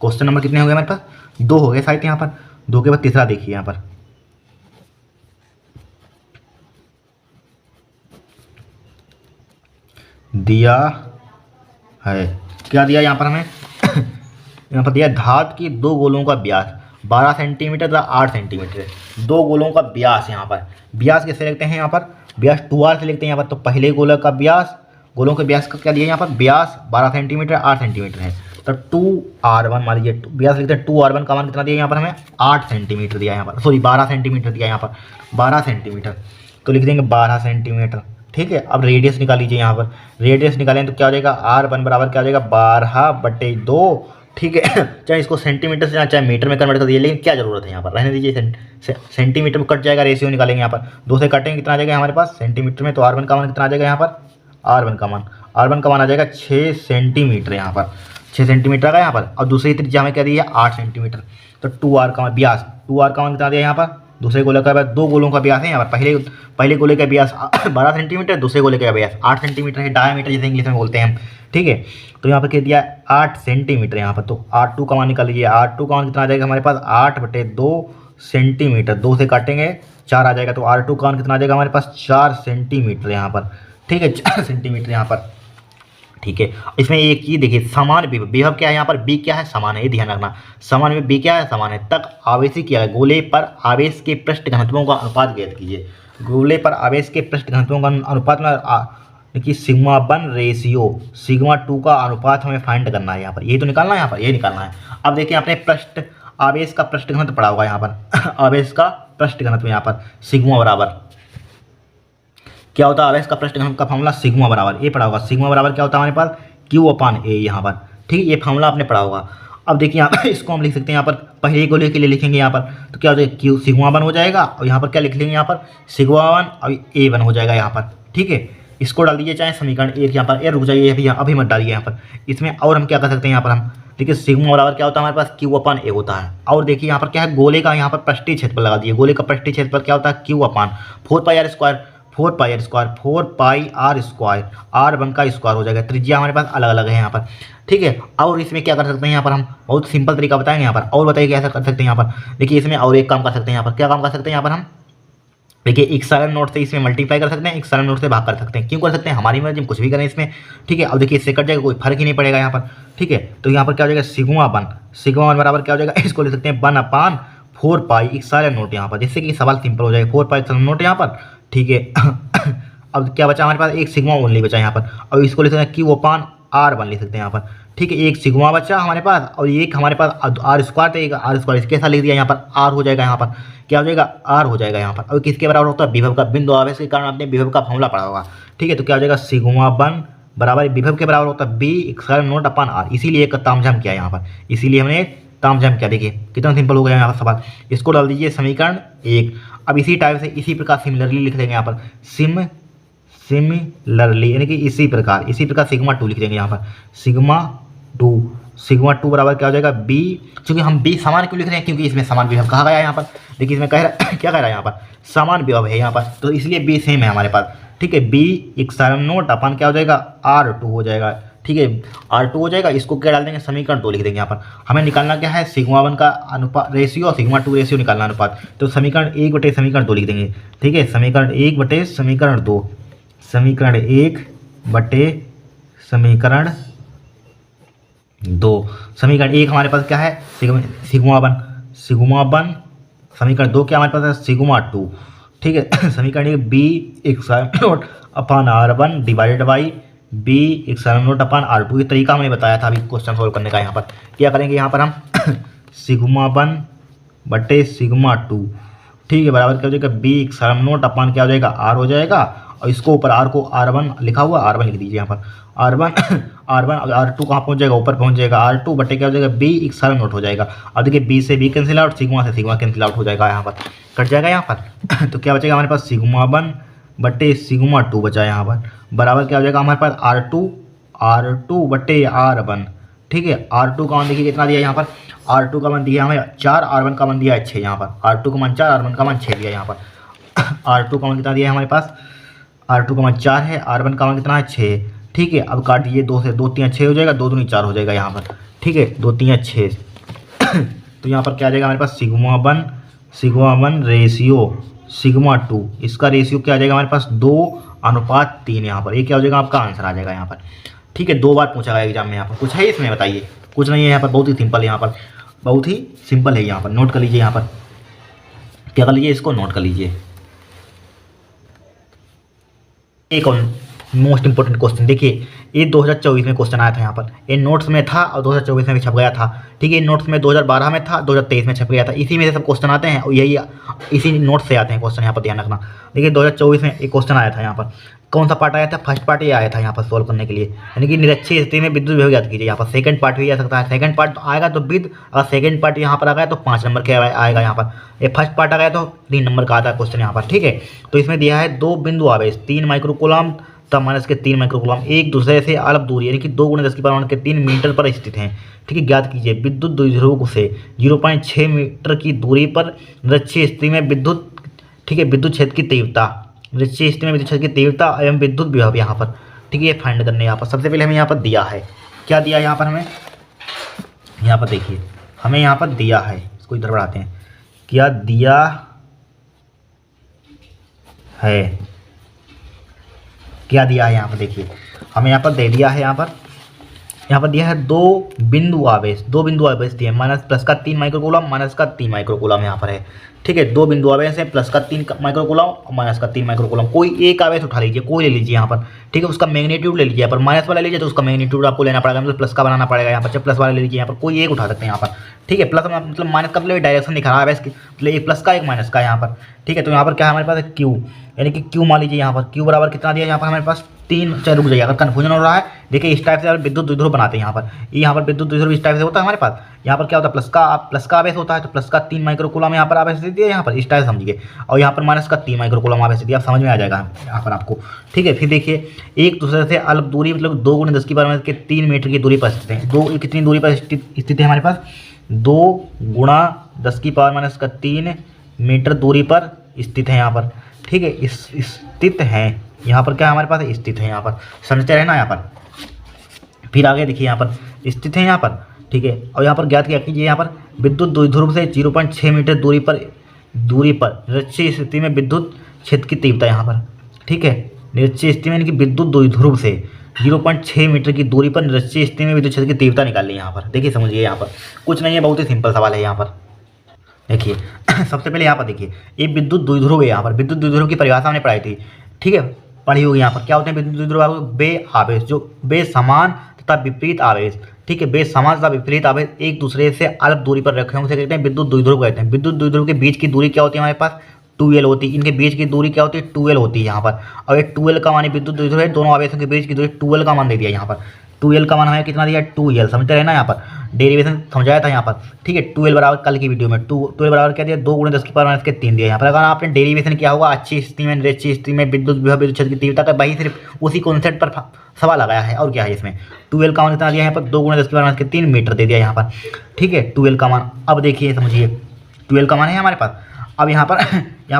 क्वेश्चन नंबर कितने हो गए हमारे पास 2 हो गए शायद, यहाँ पर 2 के बाद तीसरा देखिए यहाँ पर दिया है, क्या दिया यहाँ पर हमें यहाँ पर दिया धातु की 2 गोलों का व्यास 12 सेंटीमीटर तथा 8 सेंटीमीटर, 2 गोलों का व्यास। यहाँ पर व्यास कैसे लिखते हैं, यहाँ पर व्यास 2r से लिखते हैं यहाँ पर। तो पहले गोला का व्यास, गोलों के व्यास का क्या दिया यहाँ पर, व्यास 12 सेंटीमीटर 8 सेंटीमीटर है, तो 2r1 मान लीजिए, व्यास लिखते हैं 2r1 का मान कितना दिया यहाँ पर हमें 8 सेंटीमीटर दिया यहाँ पर, सॉरी 12 सेंटीमीटर दिया यहाँ पर 12 सेंटीमीटर, तो लिख देंगे 12 सेंटीमीटर। ठीक है, अब रेडियस निकाल लीजिए यहाँ पर, रेडियस निकालें तो क्या हो जाएगा r1 बराबर क्या हो जाएगा 12/2। ठीक है, चाहे इसको सेंटीमीटर से चाहे मीटर में कन्वर्ट कर दीजिए, लेकिन क्या जरूरत है यहाँ पर, रहने दीजिए, सेंटीमीटर में कट जाएगा, रेशियो निकालेंगे यहाँ पर, 2 से काटेंगे कितना आ जाएगा हमारे पास सेंटीमीटर में, तो r1 का मान कितना आ जाएगा यहाँ पर, r1 का मान आ जाएगा 6 सेंटीमीटर यहाँ पर, 6 सेंटीमीटर का यहाँ पर। और दूसरी त्रिज्या में क्या दिया 8 सेंटीमीटर, तो 2r का व्यास, 2r का मान कितना दिया यहाँ पर, दूसरे गोले का व्यास, 2 गोलों का व्यास है यहाँ पर, पहले गोले का व्यास 12 सेंटीमीटर, दूसरे गोले का व्यास 8 सेंटीमीटर है, डायमीटर जैसे इंग्लिश में बोलते हैं हम। ठीक है, तो यहाँ पर क्या दिया 8 सेंटीमीटर यहाँ पर, तो r2 का मान निकाल लीजिए, r2 का मान कितना आ जाएगा हमारे पास 8/2 सेंटीमीटर, 2 से काटेंगे 4 आ जाएगा, तो r2 का मान कितना आ जाएगा हमारे पास 4 सेंटीमीटर यहाँ पर। ठीक है, 4 सेंटीमीटर यहाँ पर। ठीक है, इसमें एक चीज देखिए, समान विभव क्या है यहाँ पर, बी क्या है समान है, ये ध्यान रखना, समान में बी क्या है समान है, तक आवेशित किया है, गोले पर आवेश के पृष्ठ घनत्वों का अनुपात ज्ञात कीजिए। गोले पर आवेश के पृष्ठ घनत्वों का अनुपात में देखिए सिग्मा 1 रेशियो सिग्मा 2 का अनुपात हमें फाइंड करना है यहाँ पर, यही तो निकालना है यहाँ पर, ये निकालना है। अब देखिए आपने पृष्ठ आवेश का पृष्ठ घनत्व पढ़ा होगा यहाँ पर आवेश का पृष्ठ घनत्व यहाँ पर सिग्मा बराबर क्या होता है आवेश का पृष्ठ घनत्व का फॉर्मूला सिग्मा बराबर ये पढ़ा होगा। सिग्मा बराबर क्या होता है हमारे पास क्यू अपान ए यहाँ पर, ठीक है, ये फॉर्मूला आपने पढ़ा होगा। अब देखिए यहाँ पर इसको हम लिख सकते हैं, यहाँ पर पहले गोले के लिए लिखेंगे यहाँ पर तो क्या हो जाएगा क्यू सिग्मा वन हो जाएगा और यहाँ पर क्या लिख लेंगे यहाँ पर सिग्मा वन और ए वन हो जाएगा यहाँ पर, ठीक है। इसको डाल दीजिए चाहे समीकरण एक यहाँ पर, रुक जाइए अभी मत डालिए यहाँ पर। इसमें और हम क्या कर सकते हैं यहाँ पर हम देखिए सिग्मा बराबर क्या होता है हमारे पास क्यू अपान ए होता है। और देखिए यहाँ पर क्या है गोले का यहाँ पर पृष्ठीय क्षेत्रफल लगा दिए, गोले का पृष्ठीय क्षेत्रफल क्या होता है q upon 4 pi r square r one का स्क्वायर हो जाएगा। त्रिज्या हमारे पास अलग अलग है यहाँ पर, ठीक है। और इसमें क्या कर सकते हैं यहाँ पर हम बहुत सिंपल तरीका बताएंगे यहाँ पर। और बताइए कैसा कर सकते हैं यहाँ पर, देखिए इसमें और एक काम कर सकते हैं यहाँ पर। क्या काम कर सकते हैं यहाँ पर हम देखिए इक्सालन नोट से इसमें मल्टीप्लाई कर सकते हैं, इक्सालन नोट से भाग कर सकते हैं। क्यों कर सकते हैं हमारी मर्जी, हम कुछ भी करें इसमें, ठीक है। अब देखिए इससे कट जाएगा कोई फर्क ही नहीं पड़ेगा यहाँ पर, ठीक है। तो यहाँ पर क्या हो जाएगा सिग्मा वन बराबर क्या हो जाएगा इसको लिख सकते हैं 1/4 पाई इक्सालन नोट यहाँ पर, जिससे कि सवाल सिंपल हो जाएगा 4 पाई इक्सालन नोट यहाँ पर, ठीक है। अब क्या बचा हमारे पास एक सिग्मा ओनली बचा यहाँ पर। अब इसको लिख सकते हैं क्यू अपान आर वन लिख सकते हैं यहाँ पर, ठीक है। एक सिग्मा बचा हमारे पास और एक हमारे पास आर स्क्वायर था, एक आर स्क्वायर कैसा लिख दिया यहाँ पर आर हो जाएगा यहाँ पर, क्या हो जाएगा आर हो जाएगा यहाँ पर। और किसके बराबर होता है विभव का, बिंदु आवेश के कारण आपने विभव का फॉर्मूला पढ़ा होगा, ठीक है। तो क्या हो जाएगा सिग्मा वन बराबर विभव के बराबर होता है B epsilon naught upon are, इसीलिए एक तामझाम किया यहाँ पर, इसीलिए हमने तामझाम किया। देखिए कितना सिंपल हो गया यहाँ पर सवाल। इसको डाल दीजिए समीकरण एक। अब इसी टाइप से इसी प्रकार सिमिलरली लिख देंगे यहाँ पर सिमिलरली यानी कि इसी प्रकार सिग्मा टू लिख देंगे यहाँ पर सिग्मा टू बराबर क्या हो जाएगा बी, क्योंकि हम बी समान क्यों लिख रहे हैं क्योंकि इसमें समान विभव कहा गया है यहाँ पर। देखिए इसमें कह रहा क्या कह रहा है यहाँ पर समान विभव है यहाँ पर, तो इसलिए बी सेम है हमारे पास, ठीक है। बी इक्सालन नोट अपन क्या हो जाएगा आर टू हो जाएगा, ठीक है, आर टू हो जाएगा। इसको क्या डाल देंगे समीकरण टू लिख देंगे यहाँ पर। हमें निकालना क्या है सिग्मा वन का अनुपात रेशियो और सिग्मा टू रेशियो निकालना अनुपात, तो समीकरण एक बटे समीकरण दो लिख देंगे, ठीक है। समीकरण एक बटे समीकरण दो, समीकरण एक बटे समीकरण दो। समीकरण एक हमारे पास क्या है सिग्मा वन, समीकरण दो क्या हमारे पास है सिग्मा टू, ठीक है। समीकरण एक b epsilon naught upon r one divided by b epsilon naught upon r two. ये तरीका हमने बताया था अभी क्वेश्चन सॉल्व करने का। यहाँ पर क्या करेंगे यहाँ पर हम सिग्मा वन बटे सिग्मा टू, ठीक है, बराबर क्या हो जाएगा बी इक्सालन नोट अपान क्या हो जाएगा आर हो जाएगा। और इसको ऊपर आर को आर वन लिखा हुआ आर वन लिख दीजिए यहाँ पर आर वन आर टू कहाँ पहुँच जाएगा ऊपर पहुँच जाएगा आर टू बटे क्या हो जाएगा बी इक्सालन नोट हो जाएगा। अब देखिए बी से बी कैंसिल आउट, सिग्मा से सिग्मा कैंसिल आउट हो जाएगा यहाँ पर, कट जाएगा यहाँ पर। तो क्या बचेगा हमारे पास सिग्मा वन बटे सिग्मा टू बचा यहाँ पर, बराबर क्या हो जाएगा हमारे पास आर टू बटे आर वन, ठीक है। आर टू का मान देखिए कितना दिया यहाँ पर, आर टू का मान दिया हमें 4, आर वन का मान दिया है 6 यहाँ पर। आर टू का मान 4, आर वन का मान 6 दिया यहाँ पर। आर टू का मान कितना दिया है हमारे पास, आर टू का मान 4 है, आर वन का मान कितना है 6, ठीक है। अब काट दीजिए 2 से, 2 3 6 हो जाएगा, 2 दूनी 4 हो जाएगा यहाँ पर, ठीक है, 2 3 6। तो यहाँ पर क्या आ जाएगा हमारे पास sigma one ratio sigma two, इसका रेशियो क्या आ जाएगा हमारे पास 2:3 यहाँ पर। ये क्या हो जाएगा आपका आंसर आ जाएगा यहाँ पर, ठीक है। 2 बार पूछा गया एग्जाम में। यहाँ पर कुछ है इसमें बताइए, कुछ नहीं है यहाँ पर, बहुत ही सिंपल है यहाँ पर, बहुत ही सिंपल है यहाँ पर। नोट कर लीजिए यहाँ पर, क्या कर लीजिए इसको नोट कर लीजिए। एक और मोस्ट इंपोर्टेंट क्वेश्चन देखिए, ये 2024 में क्वेश्चन आया था यहाँ पर, ये नोट्स में था और 2024 में भी छप गया था, ठीक है। नोट्स में 2012 में था, 2023 में छप गया था, इसी में से सब क्वेश्चन आते हैं और यही इसी नोट से आते हैं क्वेश्चन, यहाँ पर ध्यान रखना। देखिए 2024 में एक क्वेश्चन आया था यहाँ पर, कौन सा पार्ट आया था, फर्स्ट पार्ट ये आया था यहाँ पर सॉल्व करने के लिए, यानी कि निरक्षीय स्थिति में विद्युत विभव याद कीजिए। यहाँ पर सेकंड पार्ट भी आ सकता है, सेकंड पार्ट आएगा तो विद, अगर सेकंड पार्ट यहाँ पर आ गया तो 5 नंबर के आएगा यहाँ पर। ये फर्स्ट पार्ट आ गया तो 3 नंबर का आता है क्वेश्चन यहाँ पर, ठीक है। तो इसमें दिया है 2 बिंदु आवेश 3 माइक्रोकूलम तब माइनस के 3 माइक्रोकूलम एक दूसरे से अलग दूरी यानी कि 2 × 10⁻³ मीटर पर स्थित हैं, ठीक है। ज्ञात कीजिए विद्युत द्विध्रुव से 0.6 मीटर की दूरी पर निरक्षीय स्थिति में विद्युत, ठीक है, विद्युत क्षेत्र की तीव्रता, निरक्षीय स्थिति में विद्युत क्षेत्र की तीव्रता एवं विद्युत विभव यहाँ पर, ठीक है, ये फाइंड करने यहाँ पर। सबसे पहले हमें यहाँ पर दिया है, क्या दिया है यहाँ पर हमें, यहाँ पर देखिए हमें यहाँ पर दिया है, इसको इधर बढ़ाते हैं, क्या दिया है, क्या दिया है यहाँ पर देखिए हमें यहाँ पर दे दिया है, यहाँ पर दिया है 2 बिंदु आवेश दिए +3 माइक्रोकूलम -3 माइक्रोकूलम यहाँ पर है, ठीक है। 2 बिंदु आवेश है +3 माइक्रोकूलम और -3 माइक्रोकूलम। कोई एक आवेश उठा लीजिए, कोई ले लीजिए यहाँ पर, ठीक है, उसका मैग्नीट्यूड ले लीजिए। यहाँ पर माइनस वाला लीजिए तो उसका मैग्नीट्यूड आपको लेना पड़ेगा, मतलब प्लस का बनाना पड़ेगा यहाँ पर। जब प्लस वाला ले लीजिए यहाँ पर, कोई एक उठा सकते हैं यहाँ पर, ठीक है, प्लस मतलब माइनस का मतलब डायरेक्शन दिखा रहा है इसकी, मतलब एक प्लस का एक माइनस का यहाँ पर। ठीक है, तो यहाँ पर क्या है हमारे पास क्यू, यानी कि क्यू मान लीजिए यहाँ पर क्यू बराबर कितना दिया यहाँ पर हमारे पास 3। चलो रुक जाइए, अगर कन्फ्यूजन हो रहा है देखिए, इस टाइप से विद्युत द्विध्रुव बनाते हैं यहाँ पर। यहाँ पर विद्युत द्विध्रुव इस टाइप से होता है हमारे पास। यहाँ पर क्या होता है, प्लस का आवेश होता है, तो प्लस का 3 माइक्रोकूलम यहाँ पर आवेश दे दिया यहाँ पर, इस टाइप समझिए। और यहाँ पर माइनस का 3 माइक्रोकूलम आवेश दे दिया, आप समझ में आ जाएगा यहाँ पर आपको। ठीक है, फिर देखिए एक दूसरे से अल्प दूरी मतलब 2 × 10⁻³ मीटर की दूरी पर स्थित है। दो कितनी दूरी पर स्थित है हमारे पास, 2 × 10⁻³ मीटर दूरी पर स्थित है यहाँ पर। ठीक है, इस स्थित हैं यहाँ पर, क्या हमारे पास स्थित है यहाँ पर, समझते रहे ना यहाँ पर। फिर आगे देखिए यहाँ पर स्थित है यहाँ पर। ठीक है, और यहाँ पर ज्ञात क्या कीजिए, यहाँ पर विद्युत द्विध्रुव से 0.6 मीटर दूरी पर निरक्षीय स्थिति में विद्युत क्षेत्र की तीव्रता यहाँ पर। ठीक है, निरक्षीय स्थिति में यानी कि विद्युत द्विध्रुव से 0.6 मीटर की दूरी पर निरक्षीय स्थिति में विद्युत क्षेत्र की तीव्रता निकाल ली यहाँ पर। देखिए समझिए, यहाँ पर कुछ नहीं है, बहुत ही सिंपल सवाल है यहाँ पर। देखिए सबसे पहले यहाँ पर देखिए, ये विद्युत द्विध्रुव है यहाँ पर। विद्युत द्विध्रुव की परिभाषा हमने पढ़ाई थी, ठीक है, पढ़ी होगी यहाँ पर। क्या होते हैं विद्युत द्विध्रुव, बे आवेश, जो बे समान तथा विपरीत आवेश। ठीक है, बे समान तथा विपरीत आवेश एक दूसरे से अल्प दूरी पर रखे होंगे, कहते हैं विद्युत द्विध्रुव कहते हैं। विद्युत द्विध्रुव के बीच की दूरी क्या होती है हमारे पास, 2L होती है। इनके बीच की दूरी क्या होती है, 2L होती है यहाँ पर। और ये 2L का मान विद्युत द्विध्रुव है, दोनों आवेशों के बीच की दूरी 2L का मान दे दिया यहाँ पर। 2L का मान हमें कितना दिया, 2L, समझते रहना यहाँ पर, डेरिवेशन समझाया था यहाँ पर। ठीक है, 2L बराबर कल की वीडियो में 2L बराबर क्या दिया, 2 × 10⁻³ दिया यहाँ पर। अगर आपने डेरिवेशन किया होगा अच्छी स्थिति में, निरक्षीय स्थिति में विद्युत क्षेत्र की तीव्रता का, वही सिर्फ उसी कॉन्सेप्ट पर सवाल लगाया है, और क्या है इसमें। 2L का मान कितना दिया यहाँ पर, 2 × 10⁻³ मीटर दे दिया यहाँ पर। ठीक है, 2L का मान, अब देखिए समझिए 2L का मान है हमारे पास। अब यहाँ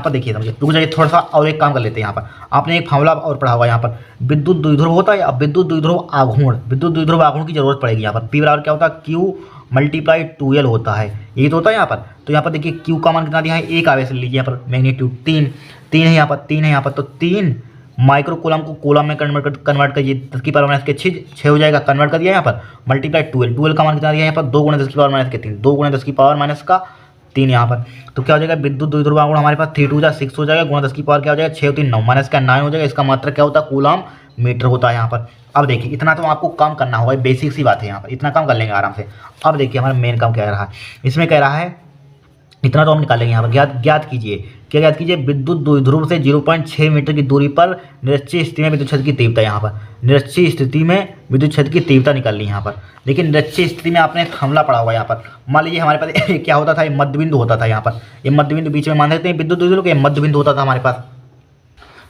पर देखिए समझिए, रुक जाइए थोड़ा सा और एक काम कर लेते हैं। यहाँ पर आपने एक फार्मूला और पढ़ा होगा यहाँ पर, विद्युत द्विध्रुव होता है। अब विद्युत द्विध्रुव आघूर्ण की जरूरत पड़ेगी यहाँ पर। P बराबर क्या होता है, Q × 2L होता है, यही तो होता है यहाँ पर। तो यहाँ पर देखिए Q का मान कितना दिया है, एक आवेश लीजिए यहाँ पर, मैग्नीट्यूड 3 है यहाँ पर। तो 3 माइक्रोकूलम को कूलम में कन्वर्ट करिए, 10⁻6 हो जाएगा, कन्वर्ट कर दिया यहाँ पर, × 2L का मान कितना दिया यहाँ पर, 2 × 10⁻3, 2 × 10⁻3 यहाँ पर। तो क्या हो जाएगा, विद्युत द्विध्रुव आघूर्ण हमारे पास 3 × 2 = 6 हो जाएगा, गुणा 10 की पावर क्या हो जाएगा, 6 × 3 = 9, माइनस का 9 हो जाएगा। इसका मात्रा क्या होता है, कूलम मीटर होता है यहाँ पर। अब देखिए इतना तो आपको काम करना होगा, बेसिक सी बात है यहाँ पर, इतना काम कर लेंगे आराम से। अब देखिए हमारा मेन काम क्या कह रहा है, इसमें कह रहा है इतना तो हम निकालेंगे यहाँ पर। ज्ञात कीजिए, क्या ज्ञात कीजिए, विद्युत द्विध्रुव से 0.6 मीटर की दूरी पर निरक्षीय स्थिति में विद्युत क्षेत्र की तीव्रता। यहाँ पर निरक्षीय स्थिति में विद्युत क्षेत्र की तीव्रता निकाल ली यहाँ पर। लेकिन निरक्षीय स्थिति में आपने हमला पड़ा हुआ यहाँ पर। मान लीजिए हमारे पास क्या होता था, ये मध्य बिंदु होता था यहाँ पर, ये मध्य बिंदु बीच में मान लेते हैं विद्युत द्विध्रुव के, मध्य बिंदु होता था हमारे पास।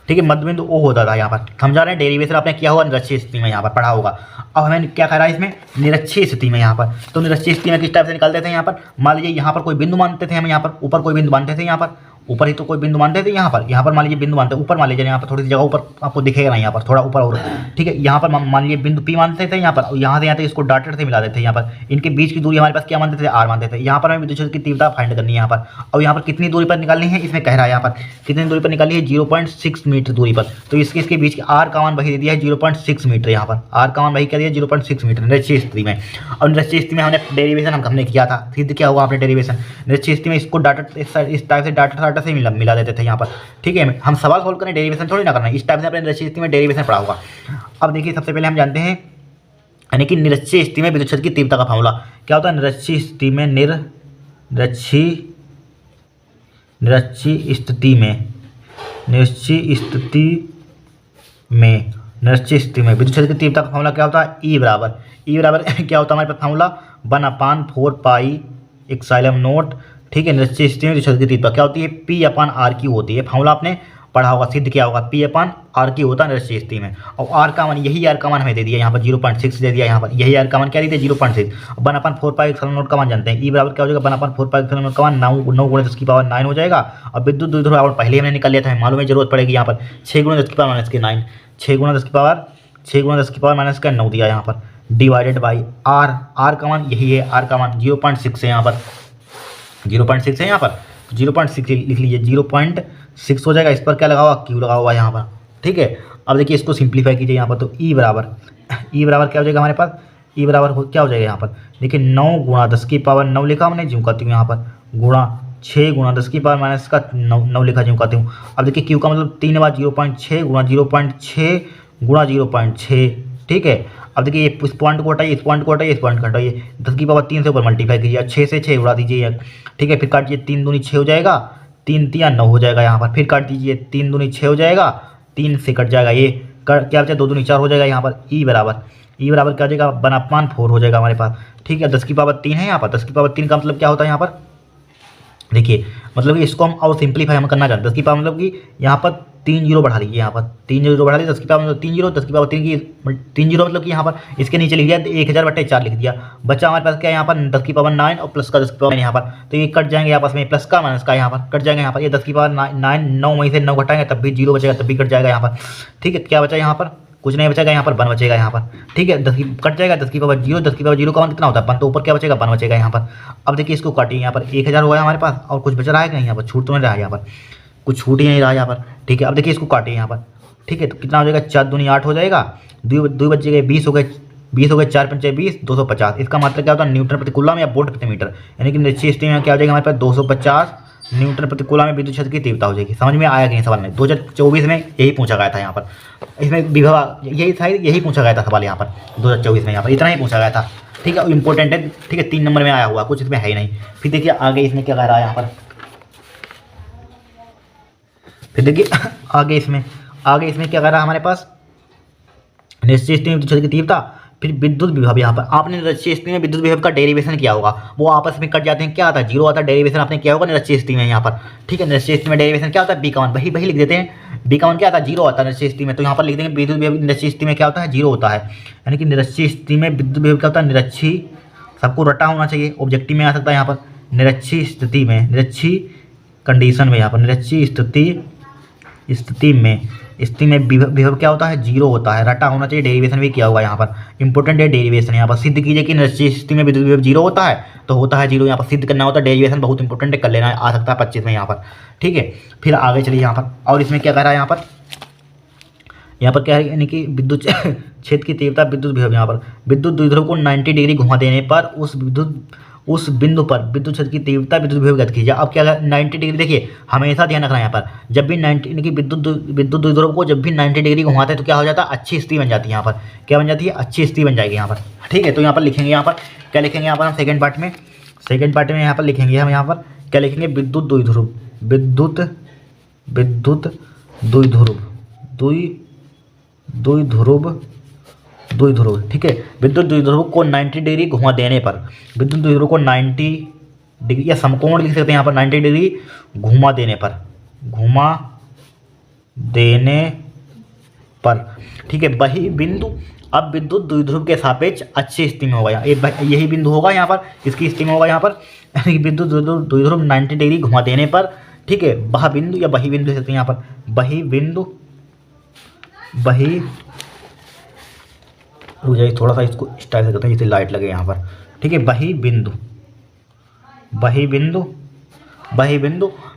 ठीक है, मध्य बिंदु O होता था यहाँ पर, समझा रहे हैं। डेरिवेशन आपने किया होगा निरक्षीय स्थिति में, यहाँ पर पढ़ा होगा। अब हमें क्या कह रहा है इसमें, निरक्षीय स्थिति में यहाँ पर। तो निरक्षीय स्थिति में किस टाइप से निकालते थे यहाँ पर, मान लीजिए यहाँ पर कोई बिंदु मानते थे हम, यहाँ पर ऊपर कोई बिंदु मानते थे, यहाँ पर ऊपर ही तो कोई बिंदु मानते थे यहाँ पर मान लीजिए बिंदु मानते, ऊपर मान लीजिए यहाँ पर थोड़ी सी जगह ऊपर आपको दिखेगा ना, यहाँ पर थोड़ा ऊपर और। ठीक है, यहाँ पर मान लीजिए बिंदु P मानते थे यहाँ पर, और यहाँ से यहाँ तक इसको डॉटेड से मिला देते थे यहाँ पर। इनके बीच की दूरी हमारे पास क्या मानते थे, R मानते थे। यहाँ पर हमें विद्युत क्षेत्र की तीव्रता फाइंड करनी है यहाँ पर। और यहाँ पर कितनी दूरी पर निकालनी है, इसमें कह रहा है यहाँ पर कितनी दूरी पर निकाली है, 0.6 मीटर दूरी पर। तो इसके बीच R का मान वही दे दिया है 0.6 मीटर। यहाँ पर R का मान वही क्या दिया, 0.6 मीटर निरक्षीय स्थिति में। और निरक्षीय स्थिति में हमने डेरिवेशन हमने किया था, सिद्ध क्या हुआ आपने डेरिवेशन। निरक्षीय स्थिति में इसको डाटा इस टाइप से डाटा से मिला देते थे यहाँ पर। ठीक है, हम सवाल सोल्व करें, डेरिवेशन थोड़ी ना करना है। इस टाइप से अपने निरक्षीय स्थिति में डेरिवेशन पढ़ा होगा। अब देखिए सबसे पहले हम जानते हैं, यानी कि निरक्षीय स्थिति में विद्युत क्षेत्र की तीव्रता का फार्मूला क्या होता है। निरक्षीय स्थिति में निरक्षीय स्थिति में विद्युत क्षेत्र की तीव्रता का फार्मूला क्या होता है, E बराबर क्या होता है हमारे पास फार्मूला, 1/4πε0। ठीक है, निरक्षीय स्थिति में विद्युत क्षेत्र की तीव्रता क्या होती है, P/RQ होती है। फार्मूला आपने पढ़ा होगा, सिद्ध किया होगा, P/RQ होता है निरक्षीय स्थिति में। और R का मान, यही R का मान हमें दे दिया यहाँ पर 0.6 दे दिया यहाँ पर, यही R का मान क्या दे दिया 0.6। 1/4πε0 का मान जानते हैं, E बराबर क्या हो जाएगा, 1/4πε0 का मान 9 × 10⁻9 हो जाएगा। और विद्युत द्विध्रुव आघूर्ण पहले हमने निकाल लिया था, मालूम है जरूरत पड़ेगी यहाँ पर, 6 × 10⁻9, 6 × 10⁻9 दिया यहाँ पर, डिवाइडेड बाई R का मान यही है, R का मान 0.6 है यहाँ पर, 0.6 है यहाँ पर, 0.6 लिख लीजिए, 0.6 हो जाएगा। इस पर क्या लगा हुआ, Q लगा हुआ है यहाँ पर। ठीक है, अब देखिए इसको सिंप्लीफाई कीजिए यहाँ पर, तो E बराबर क्या हो जाएगा हमारे पास, E बराबर क्या हो जाएगा यहाँ पर, देखिए 9 × 10⁻9 लिखा हमने, ज्यों कहती हूँ यहाँ पर, गुणा 6 × 10⁻9 लिखा, ज्यों कहती हूँ। अब देखिए Q का मतलब 3 बार 0.6 × 0.6 × 0.6 ठीक है। अब देखिए इस पॉइंट को हटाइए, इस पॉइंट को हटाइए, इस पॉइंट को हटाइए, 10 की पावर 3 से ऊपर मल्टीप्लाई कीजिए, 6 से 6 उड़ा दीजिए, ठीक है। फिर काटिए, 3 दूनी 6 हो जाएगा, 3 तिया 9 हो जाएगा यहाँ पर। फिर काट दीजिए, 3 दूनी 6 हो जाएगा, 3 से कट जाएगा, ये क्या बचा, 2 दूनी 4 हो जाएगा यहाँ पर। ई बराबर क्या हो जाएगा, 1/4 हो जाएगा हमारे पास, ठीक है। 10 की पावर 3 है यहाँ पर, 10 की पावर 3 का मतलब क्या होता है यहाँ पर, देखिए मतलब कि इसको हम और सिंप्लीफाई हम करना चाहते हैं। 10 की पावर मतलब कि यहाँ पर 3 जीरो बढ़ा लीजिए, यहाँ पर 3 जीरो बढ़ा लीजिए, 10 की पावर मतलब 3 जीरो, 10 की पावर 3 की 3 जीरो मतलब कि यहाँ पर इसके नीचे लिख दिया 1000/4 लिख दिया। बच्चा हमारे पास क्या है यहाँ पर, 10 की पावर 9 और प्लस का 10 की पावर 9 यहाँ पर, तो ये कट जाएंगे आपस में, प्लस का माइनस का यहाँ पर कट जाएंगे यहाँ पर। ये 10 की पावर 9 9 में से 9 घटाएंगे तब भी 0 बचेगा, तब भी कट जाएगा यहाँ पर, ठीक है। क्या बचा यहाँ पर, कुछ नहीं बचेगा यहाँ पर, 1 बचेगा यहाँ पर, ठीक है। 10 की कट जाएगा, 10 की पावर 0, 10 की पावर 0 का मान कितना होता है 1, तो ऊपर क्या बचेगा 1 बचेगा यहाँ पर। अब देखिए इसको काटिए, यहाँ पर 1000 हुआ है हमारे पास, और कुछ बच रहा है क्या यहाँ पर, छूट तो नहीं रहा है यहाँ पर, कुछ छूट ही नहीं रहा है यहाँ पर, ठीक है। अब देखिए इसको काटिए यहाँ पर, ठीक है, तो कितना हो जाएगा, 4 दूनी 8 हो जाएगा, 2 बच गए 20 हो गए, 4 पंचे 20, 250। इसका मतलब क्या होता है, न्यूटन प्रति कूलम या वोल्ट प्रति मीटर, यानी कि निश्चित स्थिति में क्या हो जाएगा हमारे पास 250 न्यूटन प्रति कूलम में विद्युत क्षेत्र की तीव्रता हो जाएगी। समझ में आया कि नहीं सवाल में, 2024 में यही पूछा गया था यहाँ पर, इसमें विभव यही पूछा गया था सवाल यहाँ पर 2024 में, यहाँ पर इतना ही पूछा गया था, ठीक है। इंपॉर्टेंट है, ठीक है, 3 नंबर में आया हुआ, कुछ इसमें है ही नहीं। फिर देखिए आगे इसमें क्या कह रहा है यहाँ पर, फिर देखिए आगे इसमें क्या कह रहा है हमारे पास, निश्चित स्थिति में विद्युत क्षेत्र की तीव्रता, फिर विद्युत विभव। यहाँ पर आपने निश्चित स्थिति में विद्युत विभव का डेरिवेशन किया होगा, वो आपस में कट जाते हैं, क्या आता है 0 आता है, डेरिवेशन आपने किया होगा निश्चित स्थिति में यहाँ पर, ठीक है। निश्चित स्थिति में डेरिवेशन क्या होता है, बी का मान वही लिख देते हैं, बी का मान क्या आता है 0 आता है निश्चित स्थिति में, तो यहाँ पर लिख देंगे विद्युत विभव निश्चित स्थिति में क्या होता है 0 होता है, यानी कि निश्चित स्थिति में विद्युत विभव क्या होता है, निरक्षी, सबको रटा होना चाहिए, ऑब्जेक्टिव में आ सकता है यहाँ पर, निरक्षी स्थिति में, निरक्षी कंडीशन में, यहाँ पर निरक्षी स्थिति में विभव क्या होता है 0 होता है, रटा होना चाहिए, डेरिवेशन भी किया हुआ है यहाँ पर, इंपॉर्टेंट है डेरिवेशन। यहाँ पर सिद्ध कीजिए कि निश्चित स्थिति में विद्युत विभव 0 होता है, तो होता है 0, यहाँ पर सिद्ध करना होता है, डेरिवेशन बहुत इंपॉर्टेंट है, कर लेना आ सकता है 25 में यहाँ पर, ठीक है। फिर आगे चलिए यहाँ पर, और इसमें क्या कह रहा है यहाँ पर क्या है, यानी कि विद्युत क्षेत्र की तीव्रता विद्युत विभव, यहाँ पर विद्युत द्विध्रुव को 90 डिग्री घुमा देने पर उस बिंदु पर विद्युत क्षेत्र की तीव्रता विद्युत विभव ज्ञात कीजिए। अब क्या 90 डिग्री, देखिए हमेशा ध्यान रखना है यहाँ पर, जब भी 90 यानी कि विद्युत द्विध्रुव को जब भी 90 डिग्री घुमाते हैं तो क्या हो जाता है, अच्छी स्थिति बन जाती है, यहाँ पर क्या बन जाती है, अच्छी स्थिति बन जाएगी यहाँ पर, ठीक है। तो यहाँ पर लिखेंगे, यहाँ पर क्या लिखेंगे, यहाँ पर हम सेकेंड पार्ट में यहाँ पर लिखेंगे, हम यहाँ पर क्या लिखेंगे, विद्युत द्विध्रुव, ठीक है। विद्युत द्विध्रुव को 90 डिग्री घुमा देने पर, विद्युत द्विध्रुव को 90 डिग्री या समकोण लिख सकते हैं यहाँ पर, 90 डिग्री घुमा देने पर, ठीक है, वही बिंदु अब विद्युत द्विध्रुव के सापेक्ष अच्छी स्थिति में होगा, यही बिंदु होगा यहाँ पर, इसकी स्थिति में होगा यहाँ पर, यानी कि विद्युत द्विध्रुव 90 डिग्री घुमा देने पर, ठीक है, वह बिंदु या वही बिंदु लिख सकते हैं यहाँ पर, वही रुक जाइए, थोड़ा सा इसको स्टाइल से करते हैं जिससे लाइट लगे यहाँ पर, ठीक है। वही बिंदु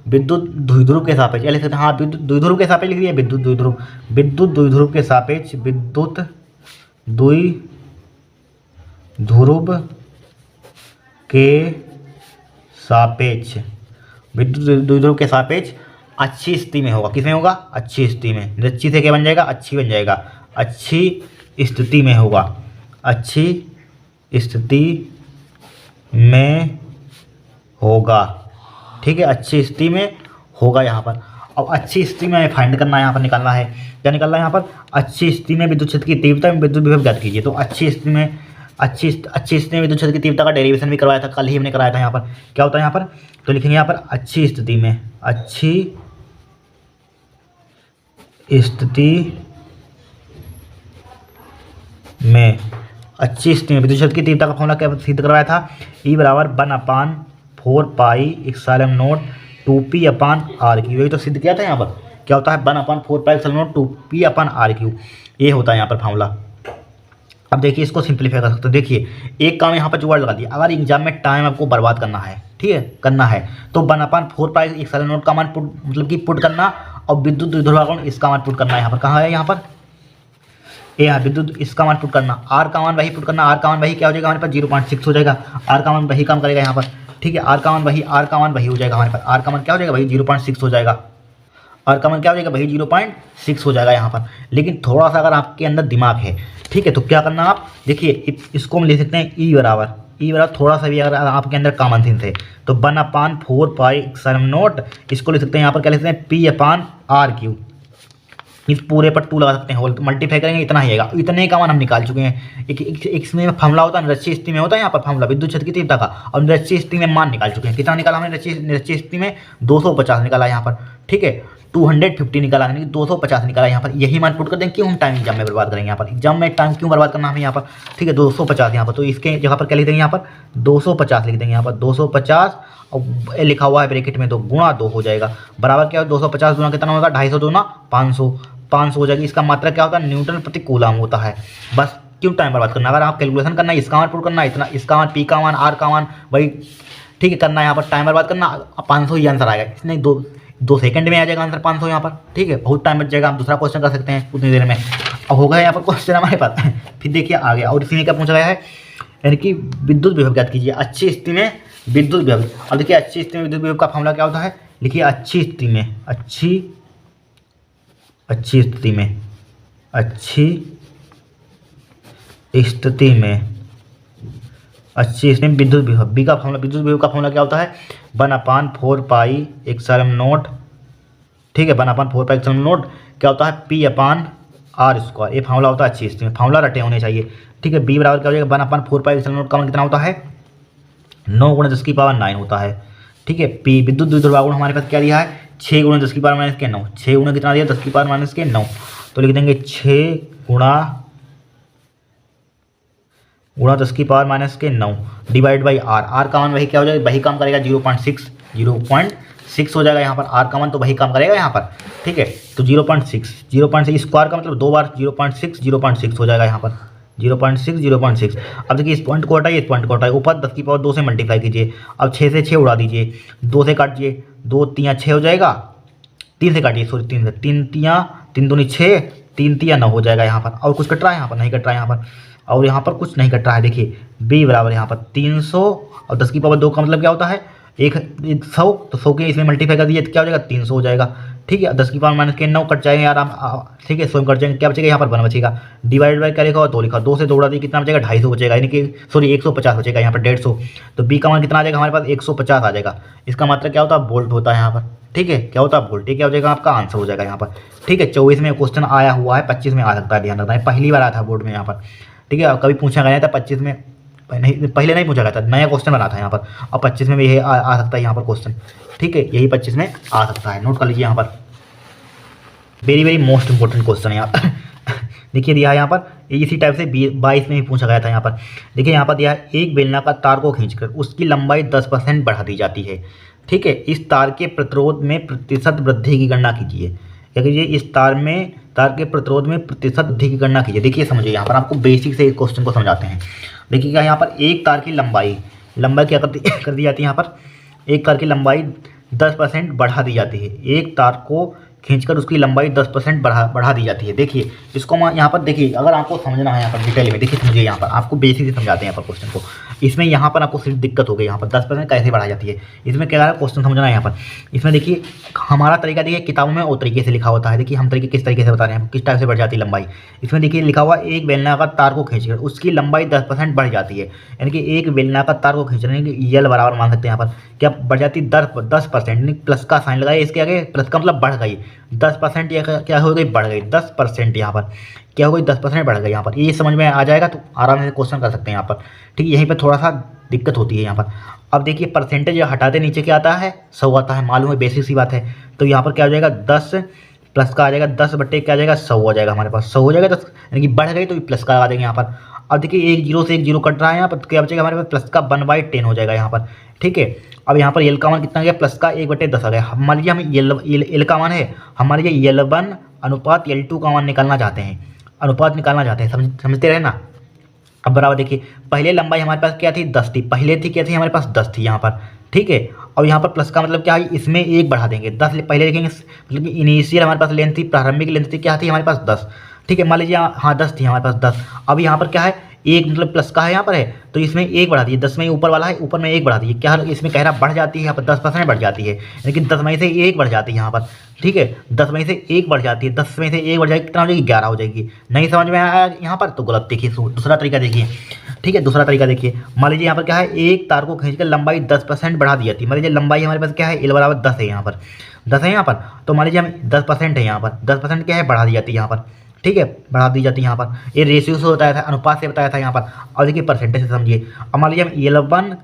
विद्युत द्विध्रुव के सापेक्ष, या लिख सकते हैं, हाँ विद्युत द्विध्रुव के सापेक्ष लिख दिया, विद्युत द्विध्रुव के सापेक्ष, विद्युत द्विध्रुव के सापेक्ष अच्छी स्थिति में होगा, किसमें होगा, अच्छी स्थिति में, निश्चित से क्या बन जाएगा, अच्छी बन जाएगा, अच्छी स्थिति में होगा, अच्छी स्थिति में होगा, ठीक है, अच्छी स्थिति में होगा यहाँ पर। अब अच्छी स्थिति में फाइंड करना है, यहाँ पर निकालना है, क्या निकालना है यहाँ पर, अच्छी स्थिति में विद्युत क्षेत्र की तीव्रता में विद्युत विभव ज्ञात कीजिए। तो अच्छी स्थिति में विद्युत क्षेत्र की तीव्रता का डेरिवेशन भी करवाया था, कल ही हमने कराया था। यहाँ पर क्या होता है यहाँ पर, तो लिखेंगे यहाँ पर अच्छी स्थिति में विद्युत क्षेत्र की तीव्रता का फॉर्मूला क्या सिद्ध करवाया था, E बराबर 1/4 पाई एप्सिलॉन नॉट 2p/r3, यही तो सिद्ध किया था। यहाँ पर क्या होता है, 1/4 पाई एप्सिलॉन नॉट 2p/r3, ये होता है यहाँ पर फॉर्मूला। अब देखिए इसको सिंप्लीफाई कर सकते हो, देखिए एक काम यहाँ पर जुगाड़ लगा दिया, अगर एग्जाम में टाइम आपको बर्बाद करना है, ठीक है, करना है, तो 1/4 पाई एप्सिलॉन नॉट का मान पुट करना, और विद्युत द्विध्रुव कोण इसका मान पुट करना है। यहाँ पर कहाँ है, यहाँ पर यहाँ विद्युत इसका मान पुट करना, आर का मान वही पुट करना, आर का मान वही क्या हो जाएगा हमारे पास 0.6 हो जाएगा, आर का मान वही काम करेगा यहाँ पर, ठीक है, आर का मान वही हो जाएगा हमारे पास, आर का मान क्या हो जाएगा भाई 0.6 हो जाएगा। और कॉमन क्या हो जाएगा वही 0.6 हो जाएगा यहाँ पर। लेकिन थोड़ा सा अगर आपके अंदर दिमाग है, ठीक है, तो क्या करना आप देखिए, इसको हम ले सकते हैं ई बराबर थोड़ा सा भी अगर आपके अंदर कॉमन सेंस है तो 1/4 पाई एप्सिलॉन नॉट, इसको ले सकते हैं यहाँ पर क्या ले सकते हैं P/R3। इस पूरे पर 2 लगा सकते हैं, होल मल्टीप्लाई करेंगे इतना ही आएगा। इतने का मान हम निकाल चुके हैं। इसमें फॉर्मूला होता है निरक्षीय स्थिति में, होता है यहाँ पर फॉर्मूला विद्युत क्षेत्र की तीव्रता का, और निरक्षीय स्थिति में मान निकाल चुके हैं। कितना निकाला हमने निरक्षीय स्थिति में 250 निकाला यहाँ पर, ठीक है, 250 निकाला, यानी कि 250 निकाला यहाँ पर। यही मान पुट कर देंगे, क्यों हम टाइम एग्जाम में बर्बाद करेंगे यहाँ पर, एग्जाम में टाइम क्यों बर्बाद करना हमें यहाँ पर, ठीक है। 250 यहाँ पर, तो इसके जगह पर क्या लिख देंगे यहाँ पर 250 लिख देंगे यहाँ पर 250, और लिखा हुआ है ब्रैकेट में तो गुणा 2 हो जाएगा, बराबर क्या हो 250 गुणा कितना होगा 250 दूना 500 हो जाएगी। इसका मात्रा क्या होता है न्यूटन प्रति कूलम होता है। बस क्यों टाइम बर्बाद करना, अगर आप कैलकुलेशन करना है इसका मान पुट करना है इतना, इसका मान पी का मान आर का मान वही, ठीक है, करना है यहाँ पर, टाइम बर्बाद करना 500 ही आंसर आएगा। इसने 2 सेकंड में आ जाएगा आंसर 500 यहाँ पर, ठीक है, बहुत टाइम बच जाएगा। आप दूसरा क्वेश्चन कर सकते हैं उतनी देर में। अब होगा यहाँ पर क्वेश्चन हमारे पास फिर देखिए आ गया, और इसी में क्या पूछा गया है, यानी कि विद्युत विभव ज्ञात कीजिए अच्छी स्थिति में विद्युत विभव। अब देखिए अच्छी स्थिति में विद्युत विभव का फॉर्मूला क्या होता है, लिखिए अच्छी स्थिति में अच्छी स्थिति में विद्युत विभव, बी का फॉर्मूला, विद्युत विभव का फॉर्मूला क्या होता है 1/4 पाई एप्सिलॉन नॉट, ठीक है, 1/4 पाई एप्सिलॉन नॉट क्या होता है P/R²। ये फॉर्मूला होता है अच्छी स्थिति में, फॉर्मूला रटे होने चाहिए, ठीक है। बी बराबर क्या हो जाएगा 1/4 पाई एप्सिलॉन नॉट का मान कितना होता है 9 × 10⁹ होता है, ठीक है। पी विद्युत द्विध्रुवागुण हमारे पास क्या दिया है 6 × 10⁻⁹ 6 गुणा कितना दिया 10⁻⁹ तो लिख देंगे 6 गुणा 10⁻⁹ डिवाइड बाई आर का मान वही क्या हो जाएगा, वही काम करेगा 0.6 हो जाएगा यहाँ पर, आर का मान तो वही काम करेगा यहाँ पर, ठीक है। तो 0.6 स्क्वायर का मतलब 2 बार 0.6 हो जाएगा यहाँ पर 0.6। अब देखिए इस पॉइंट को हटाइए, इस पॉइंट को हटाइए, ऊपर 10⁻2 से मल्टीप्लाई कीजिए। अब 6 से 6 उड़ा दीजिए, 2 से काटिए, 2 3 6 हो जाएगा, 3 से काटिए, सॉरी 3 से, 3 दूनी 6, 3 3 9 हो जाएगा यहाँ पर। और कुछ कट रहा है यहाँ पर, नहीं कट रहा है यहाँ पर, और यहाँ पर कुछ नहीं कट रहा है। देखिए बी बराबर यहाँ पर 300 और 10⁻2 का मतलब क्या होता है 100, तो 100 के इसमें मल्टीप्लाई कर दीजिए तो क्या हो जाएगा 300 हो जाएगा, ठीक है। 10⁻⁻9 कट जाएंगे यार, ठीक है, 100 कट जाएंगे, क्या बचेगा यहाँ पर 1 बचेगा, डिवाइड बाई क्या लिखा हो 2 लिखा, 2 से 2 उड़ा दिए कितना बचेगा 250 बचेगा, यानी कि सॉरी 150 बचेगा यहाँ पर 150। तो बी का मान कितना आ जाएगा हमारे पास 150 आ जाएगा। इसका मतलब क्या होता है वोल्ट होता है यहाँ पर, ठीक है, क्या होता है वोल्ट, क्या हो जाएगा आपका आंसर हो जाएगा यहाँ पर, ठीक है। 24 में क्वेश्चन आया हुआ है, 25 में आ सकता है, ध्यान रखना है, पहली बार आया था बोर्ड में यहाँ पर, ठीक है। कभी पूछा गया था 25 में, नहीं पहले नहीं पूछा गया था, नया क्वेश्चन बना था यहाँ पर, अब 25 में भी यही आ सकता है यहाँ पर क्वेश्चन, ठीक है, यही 25 में आ सकता है, नोट कर लीजिए यहाँ पर, वेरी मोस्ट इंपॉर्टेंट क्वेश्चन है यहाँ पर देखिए दिया है यहाँ पर, इसी टाइप से 22 में भी पूछा गया था यहाँ पर। देखिए यहाँ पर दिया है एक बेलनाकार तार को खींचकर उसकी लंबाई 10% बढ़ा दी जाती है, ठीक है। इस तार के प्रतिरोध में प्रतिशत वृद्धि की गणना कीजिए, क्या कीजिए इस तार के प्रतिरोध में प्रतिशत वृद्धि की गणना कीजिए। देखिए समझिए यहाँ पर आपको बेसिक से इस क्वेश्चन को समझाते हैं। देखिए क्या यहाँ पर एक तार की लंबाई क्या कर दी जाती है, यहाँ पर एक तार की लंबाई 10% बढ़ा दी जाती है, एक तार को खींचकर उसकी लंबाई 10% बढ़ा दी जाती है। देखिए इसको यहाँ पर देखिए, अगर आपको समझना है यहाँ पर डिटेल में, देखिए समझिए यहाँ पर आपको बेसिक से समझाते हैं यहाँ पर क्वेश्चन को। इसमें यहाँ पर आपको सिर्फ दिक्कत हो गई, यहाँ पर 10% कैसे बढ़ाई जाती है, इसमें क्या है क्वेश्चन समझना है यहाँ पर। इसमें देखिए हमारा तरीका देखिए किताबों में और तरीके से लिखा होता है, देखिए हम तरीके किस तरीके से बता रहे हैं, किस टाइप से बढ़ जाती है लंबाई। इसमें देखिए लिखा हुआ एक बेलनाकार तार को खींचकर उसकी लंबाई 10% बढ़ जाती है, यानी कि एक बेलनाकार तार को खींचने की यल बराबर मान सकते हैं यहाँ पर, क्या बढ़ जाती है 10%, प्लस का साइन लगाए, इसके आगे प्लस का मतलब बढ़ गई 10%, या क्या हो गई बढ़ गई 10% यहाँ पर, क्या हो गई 10% बढ़ गई यहाँ पर। ये समझ में आ जाएगा तो आराम से क्वेश्चन कर सकते हैं यहाँ पर, ठीक है। यहीं पर थोड़ा सा दिक्कत होती है यहाँ पर। अब देखिए परसेंटेज हटाते नीचे क्या आता है 100 आता है, मालूम है बेसिक सी बात है। तो यहाँ पर क्या हो जाएगा 10 प्लस का आ जाएगा 10 बट्टे क्या आ जाएगा 100 हो जाएगा हमारे पास, 100 हो जाएगा 10, यानी कि बढ़ गई तो प्लस का लगा देंगे यहाँ पर। अब देखिए एक जीरो से एक जीरो कट रहा है यहाँ पर, क्या बचेगा हमारे पास प्लस का 1/10 हो जाएगा यहाँ पर, ठीक है। अब यहाँ पर एल का मान कितना गया प्लस का 1/10 आ गया। मान लीजिए हमें एल का मान है, हमारे ये L1 अनुपात L2 का मान निकालना चाहते हैं, अनुपात निकालना चाहते हैं, समझते रहे ना। अब बराबर देखिए पहले लंबाई हमारे पास क्या थी 10 थी, पहले थी क्या थी हमारे पास 10 थी यहाँ पर, ठीक है। और यहाँ पर प्लस का मतलब क्या है इसमें एक बढ़ा देंगे 10, पहले लिखेंगे मतलब कि इनिशियल हमारे पास लेंथ थी, प्रारंभिक लेंथ थी क्या थी हमारे पास 10, ठीक है। मान लीजिए हाँ 10 थी हमारे पास 10। अब यहाँ पर क्या है एक मतलब प्लस का है यहाँ पर है, तो इसमें एक बढ़ा दीजिए, 10 में ऊपर वाला है, ऊपर में एक बढ़ा दीजिए। क्या इसमें कह रहा बढ़ जाती है, यहाँ पर 10% बढ़ जाती है, लेकिन 10 में से एक बढ़ जाती है यहाँ पर। ठीक है, 10 में से एक बढ़ जाती है, 10 में से एक बढ़ जाएगी, कितना हो जाएगी 11 हो जाएगी। नहीं समझ में आया यहाँ पर तो गलत। देखिए दूसरा तरीका देखिए। ठीक है, दूसरा तरीका देखिए। मान लीजिए यहाँ पर क्या है, एक तार को खींचकर लंबाई 10% बढ़ा दी जाती है। मान लीजिए लंबाई हमारे पास क्या है, L बराबर 10 है यहाँ पर, 10 है यहाँ पर। तो मान लीजिए हम 10% है यहाँ पर, 10% क्या है बढ़ा दी जाती है यहाँ पर। ठीक है, बढ़ा दी जाती है यहाँ पर। ये रेशियो से बताया था, अनुपात से बताया था यहाँ पर। और देखिए परसेंटेज से समझिए। अब मान लीजिए हम L1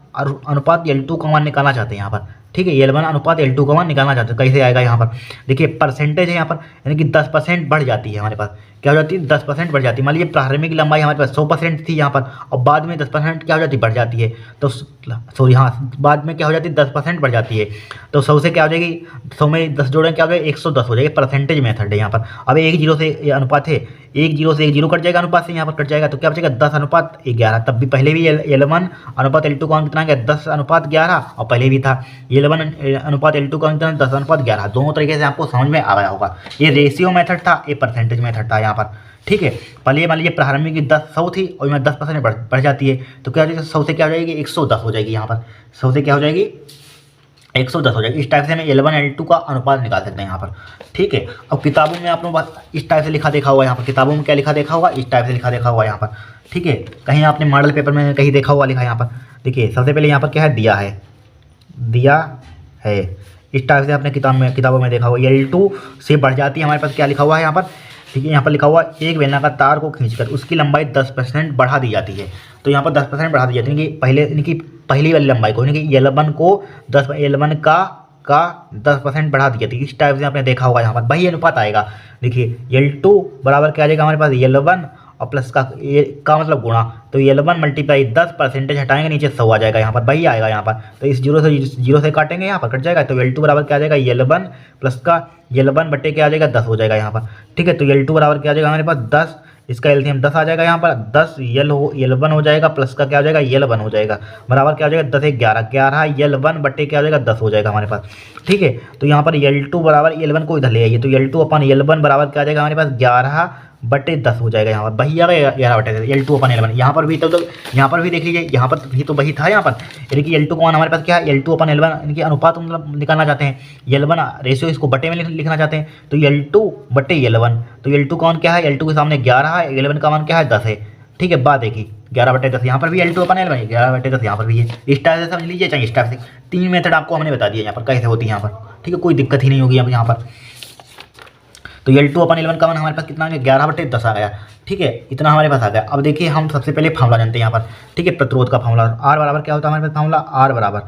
अनुपात L2 का मान निकालना चाहते हैं यहाँ पर। ठीक है, L1 अनुपात L2 का मान निकालना चाहते हैं, कैसे आएगा यहाँ पर। देखिए परसेंटेज है यहाँ पर, यानी कि 10% बढ़ जाती है हमारे पास। क्या हो जाती है, 10% बढ़ जाती है। मान लीजिए प्रारंभिक लंबाई हमारे पास 100% थी यहाँ पर, और बाद में 10% क्या हो जाती है, बढ़ जाती है। तो सॉरी हाँ, बाद में क्या हो जाती है, 10% बढ़ जाती है। तो 100 से क्या हो जाएगी, 100 में 10 जोड़ें क्या हो जाएगी, 110 हो जाएगी। परसेंटेज मेथड है यहाँ पर। अब एक जीरो से ये अनुपात है, एक जीरो से एक जीरो कट जाएगा, अनुपात से यहाँ पर कट जाएगा, तो क्या बचेगा 10 अनुपात 11। तब भी पहले भी L1 अनुपात L2 का कितना गया, 10 अनुपात 11, और पहले भी था L1 अनुपात L2 का कितना, 10 अनुपात 11। दोनों तरीके से आपको समझ में आ गया होगा। ये रेशियो मेथड था, ये परसेंटेज मेथड था यहाँ पर। ठीक है, पहले मान लीजिए प्रारंभिक की 100 थी और में 10% बढ़ जाती है, तो क्या हो जाएगी, 100 से क्या हो जाएगी, 110 हो जाएगी यहाँ पर। 100 से क्या हो जाएगी, 110 हो जाएगी। इस टाइप से हमें L1 L2 का अनुपात निकाल सकते हैं यहाँ पर। ठीक है, अब किताबों में आप लोग इस टाइप से लिखा देखा हुआ यहाँ पर, किताबों में क्या लिखा देखा होगा, इस टाइप से लिखा देखा हुआ यहाँ पर। ठीक है, कहीं आपने मॉडल पेपर में कहीं देखा हुआ लिखा यहाँ पर। देखिए सबसे पहले यहाँ पर क्या है, दिया है, दिया है। इस टाइप से आपने किताबों में देखा हुआ। L2 से बढ़ जाती है हमारे पास, क्या लिखा हुआ है यहाँ पर। ठीक है, यहाँ पर लिखा हुआ एक बेलनाकार तार को खींचकर उसकी लंबाई 10% बढ़ा दी जाती है। तो यहाँ पर 10% बढ़ा दी जाती है, इनकी पहली वाली लंबाई को, यानी कि L1 को 10, L1 का 10% बढ़ा दी जाती है। इस टाइप से आपने देखा होगा यहाँ पर। वही अनुपात आएगा। देखिए L2 बराबर क्या आ जाएगा हमारे पास, L1 और प्लस का मतलब गुणा, तो L1 मल्टीप्लाई 10% हटाएंगे, नीचे 100 आ जाएगा यहाँ पर, वही आएगा यहाँ पर। तो इस जीरो से काटेंगे, यहाँ पर कट जाएगा, तो L2 बराबर क्या आ जाएगा, L1 प्लस का L1 बटे क्या आ जाएगा, 10 हो जाएगा यहाँ पर। ठीक है, तो L2 बराबर क्या आ जाएगा हमारे पास, 10, इसका एलसीएम 10 आ जाएगा यहाँ पर। 10 L1 हो जाएगा, प्लस का क्या हो जाएगा, L1 हो जाएगा, बराबर क्या हो जाएगा, 10 11, 11 L1 बटे क्या हो जाएगा, 10 हो जाएगा हमारे पास। ठीक है, तो यहाँ पर L2 बराबर L1 को इधर ले आइए, तो L2 अपन L1 बराबर क्या आ जाएगा हमारे पास, 11 बटे 10 हो जाएगा यहाँ पर। वही आ गया 11 बटे 10, L2 अपन L1। यहाँ पर भी तो यहाँ पर भी देख लीजिए, यहाँ पर भी तो वही था यहाँ पर, यानी कि L2 का मान हमारे पास क्या है, L2 अपन L1, इनकी अनुपात मतलब निकालना चाहते हैं, L1 रेशियो इसको बटे में लिखना चाहते हैं, तो L2 बटे L1। तो L2 का मान क्या है, L2 के सामने 11 है, L1 का मान क्या है, 10 है। ठीक है, बात देखिए 11 बटे 10 यहाँ पर भी L2 अपन L1, 11 बटे 10 यहाँ पर भी है। इस टाइप से समझ लीजिए, चाहिए इस टाइप से। 3 मेथड आपको हमने बता दिया यहाँ पर कैसे होती है यहाँ पर। ठीक है, कोई दिक्कत ही नहीं होगी यहाँ पर। तो L2 अपन L1 का मान हमारे पास कितना आ गया, 11 बटे 10 आ गया। ठीक है, इतना हमारे पास आ गया। अब देखिए हम सबसे पहले फार्मूला जानते हैं यहाँ पर। ठीक है, प्रतिरोध का फार्मूला R बराबर क्या होता है हमारे पास, फार्मूला R बराबर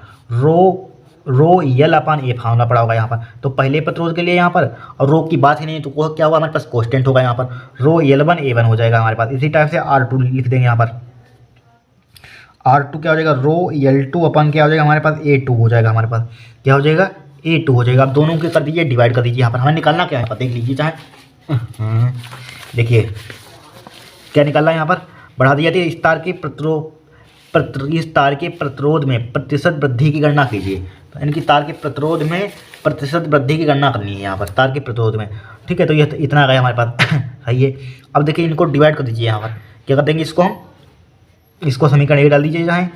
रो L अपन ये फार्मूला पड़ा होगा यहाँ पर। तो पहले प्रतिरोध के लिए यहाँ पर, और रो की बात ही नहीं, तो वो क्या होगा हमारे पास, कांस्टेंट होगा यहाँ पर। रो L1 A1 हो जाएगा हमारे पास। इसी टाइप से R2 लिख देंगे यहाँ पर। R2 क्या हो जाएगा, रो L2 अपन क्या हो जाएगा हमारे पास, A2 हो जाएगा हमारे पास। क्या हो जाएगा, A2 हो जाएगा। अब दोनों के कर दीजिए, डिवाइड कर दीजिए। यहाँ पर हमें निकालना क्या है, देख लीजिए चाहे। देखिए क्या निकालना है यहाँ पर, बढ़ा दी जाती है। इस तार के प्रतिरोध में प्रतिशत वृद्धि की गणना कीजिए। तो इनकी तार के प्रतिरोध में प्रतिशत वृद्धि की गणना करनी है यहाँ पर, तार के प्रतिरोध में। ठीक है, तो ये इतना आ गया हमारे पास। सही है। अब देखिए इनको डिवाइड कर दीजिए यहाँ पर। क्या कर देंगे इसको हम, इसको समीकरण ए डाल दीजिए चाहे,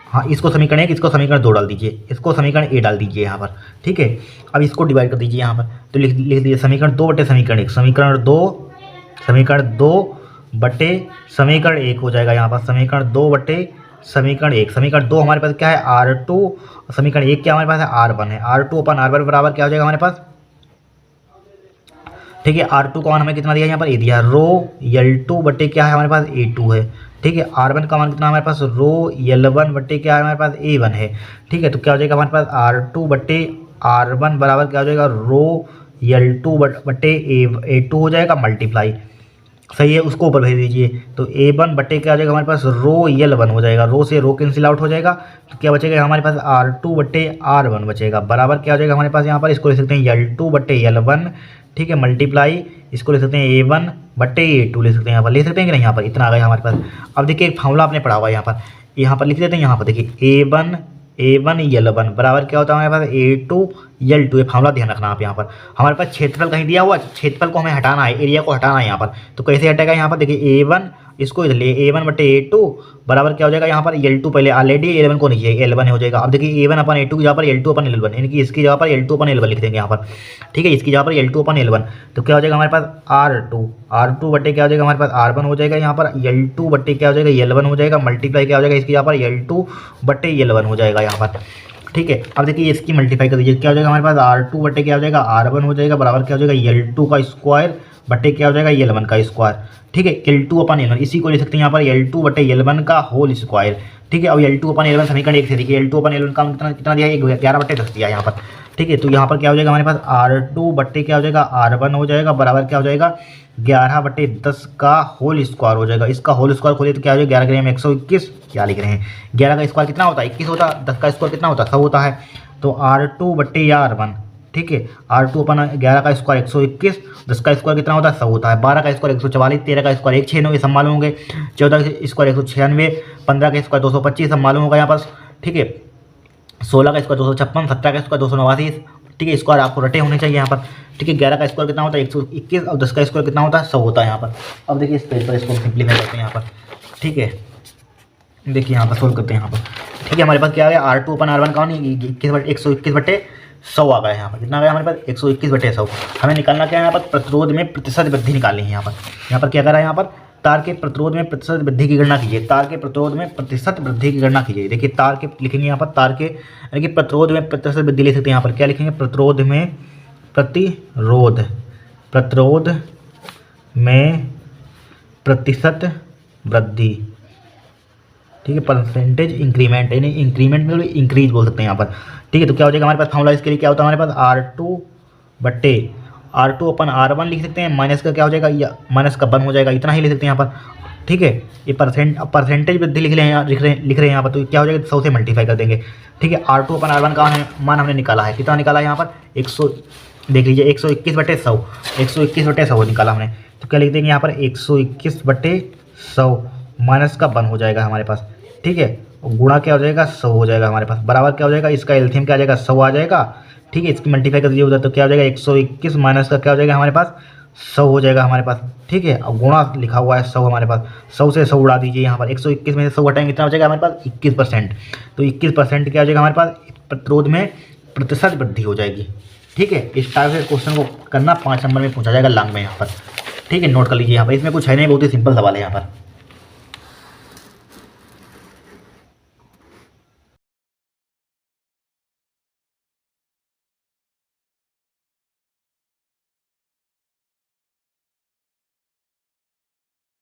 हाँ इसको समीकरण 1, इसको समीकरण 2 डाल दीजिए, इसको समीकरण ए डाल दीजिए यहाँ पर। ठीक है, अब इसको डिवाइड कर दीजिए यहाँ पर। तो लिख दीजिए समीकरण 2 बटे समीकरण 1, समीकरण 2 बटे समीकरण 1 हो जाएगा यहाँ पर। समीकरण 2 बटे समीकरण 1, समीकरण 2 हमारे पास क्या है, R2, समीकरण 1 क्या हमारे पास है, R1 है। R2 अपन R1 बराबर क्या हो जाएगा हमारे पास। ठीक है, R2 का मान हमें कितना दिया यहाँ पर, ए दिया। रो L2 बटे क्या है हमारे पास, A2 है। ठीक है, R1 का मान कितना हमारे पास, रो L1 बटे क्या है हमारे पास, A1 है। ठीक है, तो क्या हो जाएगा हमारे पास, R2 बटे R1 बराबर क्या हो जाएगा, रो L2 बटे A2 हो जाएगा, मल्टीप्लाई। सही है, उसको ऊपर भेज दीजिए। तो A1 बटे क्या हो जाएगा हमारे पास, रो L1 हो जाएगा, रो से रो कैंसिल आउट हो जाएगा। तो क्या बचेगा हमारे पास, R2 बटे R1 बचेगा, बराबर क्या हो जाएगा हमारे पास यहाँ पर, इसको लिख सकते हैं L2 बटे L1। ठीक है, मल्टीप्लाई, इसको लिख सकते हैं A1 बटे A2 लिख सकते हैं यहाँ पर, ले सकते हैं कि नहीं, यहाँ पर इतना आ गया हमारे पास। अब देखिए एक फार्मूला आपने पढ़ा हुआ है यहाँ पर लिख देते हैं। यहाँ पर देखिए A1 L1 बराबर क्या होता है हमारे पास, A2 L2। ये फार्मूला ध्यान रखना आप। यहाँ पर हमारे पास क्षेत्रफल कहीं दिया हुआ है, क्षेत्रफल को हमें हटाना है, एरिया को हटाना है यहाँ पर। तो कैसे हटेगा यहाँ पर, देखिए A1 इसको इधर लिए A1/A2 बराबर क्या हो जाएगा यहाँ पर L2, पहले ऑलरेडी L1 को नीचे L1 हो जाएगा। अब देखिए A1/A2 की जगह पर L2/L1, यानी कि इसकी जगह पर L2/L1 लिख देंगे यहाँ पर, ठीक है, इसकी जगह पर L2/L1। तो क्या हो जाएगा हमारे पास R2 बट्टे क्या हो जाएगा हमारे पास R1 हो जाएगा, यहाँ पर L2 बट्टे क्या हो जाएगा L1 हो जाएगा, मल्टीप्लाई क्या हो जाएगा इसकी जगह पर L2/L1 हो जाएगा यहाँ पर, ठीक है। अब देखिए इसकी मल्टीप्लाई कर दीजिए, क्या हो जाएगा हमारे पास R2 बट्टे क्या हो जाएगा R1 हो जाएगा, बराबर क्या हो जाएगा L2 का स्क्वायर बट्टे क्या हो जाएगा L1 का स्क्वायर, ठीक है, L2/L1। इसी को लिख सकते हैं यहाँ पर L2/L1 का होल स्क्वायर, ठीक है। अब L2/L1 समीकरण एक से देखिए, L2/L1 का कितना दिया है, 11/10 दिया है यहाँ पर, ठीक है। तो यहाँ पर क्या हो जाएगा हमारे पास R2 बट्टे क्या हो जाएगा R1 हो जाएगा, बराबर क्या हो जाएगा 11/10 का होल स्क्वायर हो जाएगा। इसका होल स्क्वायर खोलिए तो क्या हो जाएगा 11 ग्राम 121, क्या लिख रहे हैं 11 का स्क्वायर कितना होता है 21 होता है, 10 का स्क्वायर कितना होता है 100 होता है। तो R2/R1, ठीक है, R2/11 का स्क्वायर 121, 10 का स्क्वायर कितना होता है 100 होता है, 12 का स्क्वायर 144, 13 का स्क्वायर 196 सब मालूम होंगे, 14 का स्क्वायर 196, 15 का स्क्वायर 225 सब मालूम होगा यहाँ पर, ठीक है, 16 का स्क्वायर 256, 17 का स्क्वायर 289, ठीक है, स्क्वायर आपको रटे होने चाहिए यहाँ पर, ठीक है। 11 का स्क्वायर कितना होता है 121 और 10 का स्क्वायर कितना होता है 100 होता है यहाँ पर। अब देखिए इस पेज पर इसको सिंप्लीफाई करते हैं यहाँ पर, ठीक है, देखिए यहाँ पर सोल्व करते हैं यहाँ पर, ठीक है। हमारे पास क्या आ गया R2/R1 का 121/100 आ गया यहाँ पर, कितना आ गया हमारे पास 121/100। हमें निकालना क्या है यहाँ पर प्रतिरोध में प्रतिशत वृद्धि निकालनी है यहाँ पर क्या करा है यहाँ पर तार के प्रतिरोध में प्रतिशत वृद्धि की गणना कीजिए, तार के प्रतिरोध में प्रतिशत वृद्धि की गणना कीजिए। देखिए तार के लिखेंगे यहाँ पर तार के यानी कि प्रतिरोध में प्रतिशत वृद्धि ले सकते हैं यहाँ पर, क्या लिखेंगे प्रतिरोध में प्रतिशत वृद्धि, ठीक है, परसेंटेज इंक्रीमेंट, यानी इंक्रीमेंट में इंक्रीज बोल सकते हैं यहाँ पर, ठीक है। तो क्या हो जाएगा हमारे पास फॉर्मूला इसके लिए क्या होता है हमारे पास R2/R1 लिख सकते हैं, माइनस का क्या हो जाएगा या माइनस का 1 हो जाएगा, इतना ही लिख सकते हैं यहाँ पर, ठीक है। ये परसेंटेज वृद्धि लिख रहे हैं यहाँ पर, तो क्या हो जाएगा 100 से मल्टीप्लाई कर देंगे, ठीक है। R2/R1 का मान हमने निकाला है, कितना निकाला है यहाँ पर 100, देख लीजिए 121/100, 121/100 निकाला हमने। तो क्या लिख देंगे यहाँ पर 121/100 माइनस का 1 हो जाएगा हमारे पास, ठीक है, गुणा क्या हो जाएगा 100 हो जाएगा हमारे पास, बराबर क्या हो जाएगा इसका एलसीएम क्या आ जाएगा 100 आ जाएगा, ठीक है। इसकी मल्टीप्लाई कर दीजिए उधर, तो क्या हो जाएगा 121 माइनस का क्या हो जाएगा हमारे पास 100 हो जाएगा हमारे पास, ठीक है। अब गुणा लिखा हुआ है 100 हमारे पास, 100 से 100 उड़ा दीजिए यहाँ पर, 121 में से 100 घटाएंगे कितना हो जाएगा हमारे पास 21%। तो 21% क्या हो जाएगा हमारे पास प्रतिरोध में प्रतिशत वृद्धि हो जाएगी, ठीक है। इस टाइप से क्वेश्चन को करना 5 नंबर में पूछा जाएगा लॉन्ग में यहाँ पर, ठीक है, नोट कर लीजिए यहाँ पर, इसमें कुछ है नहीं, बहुत ही सिंपल सवाल है यहाँ पर।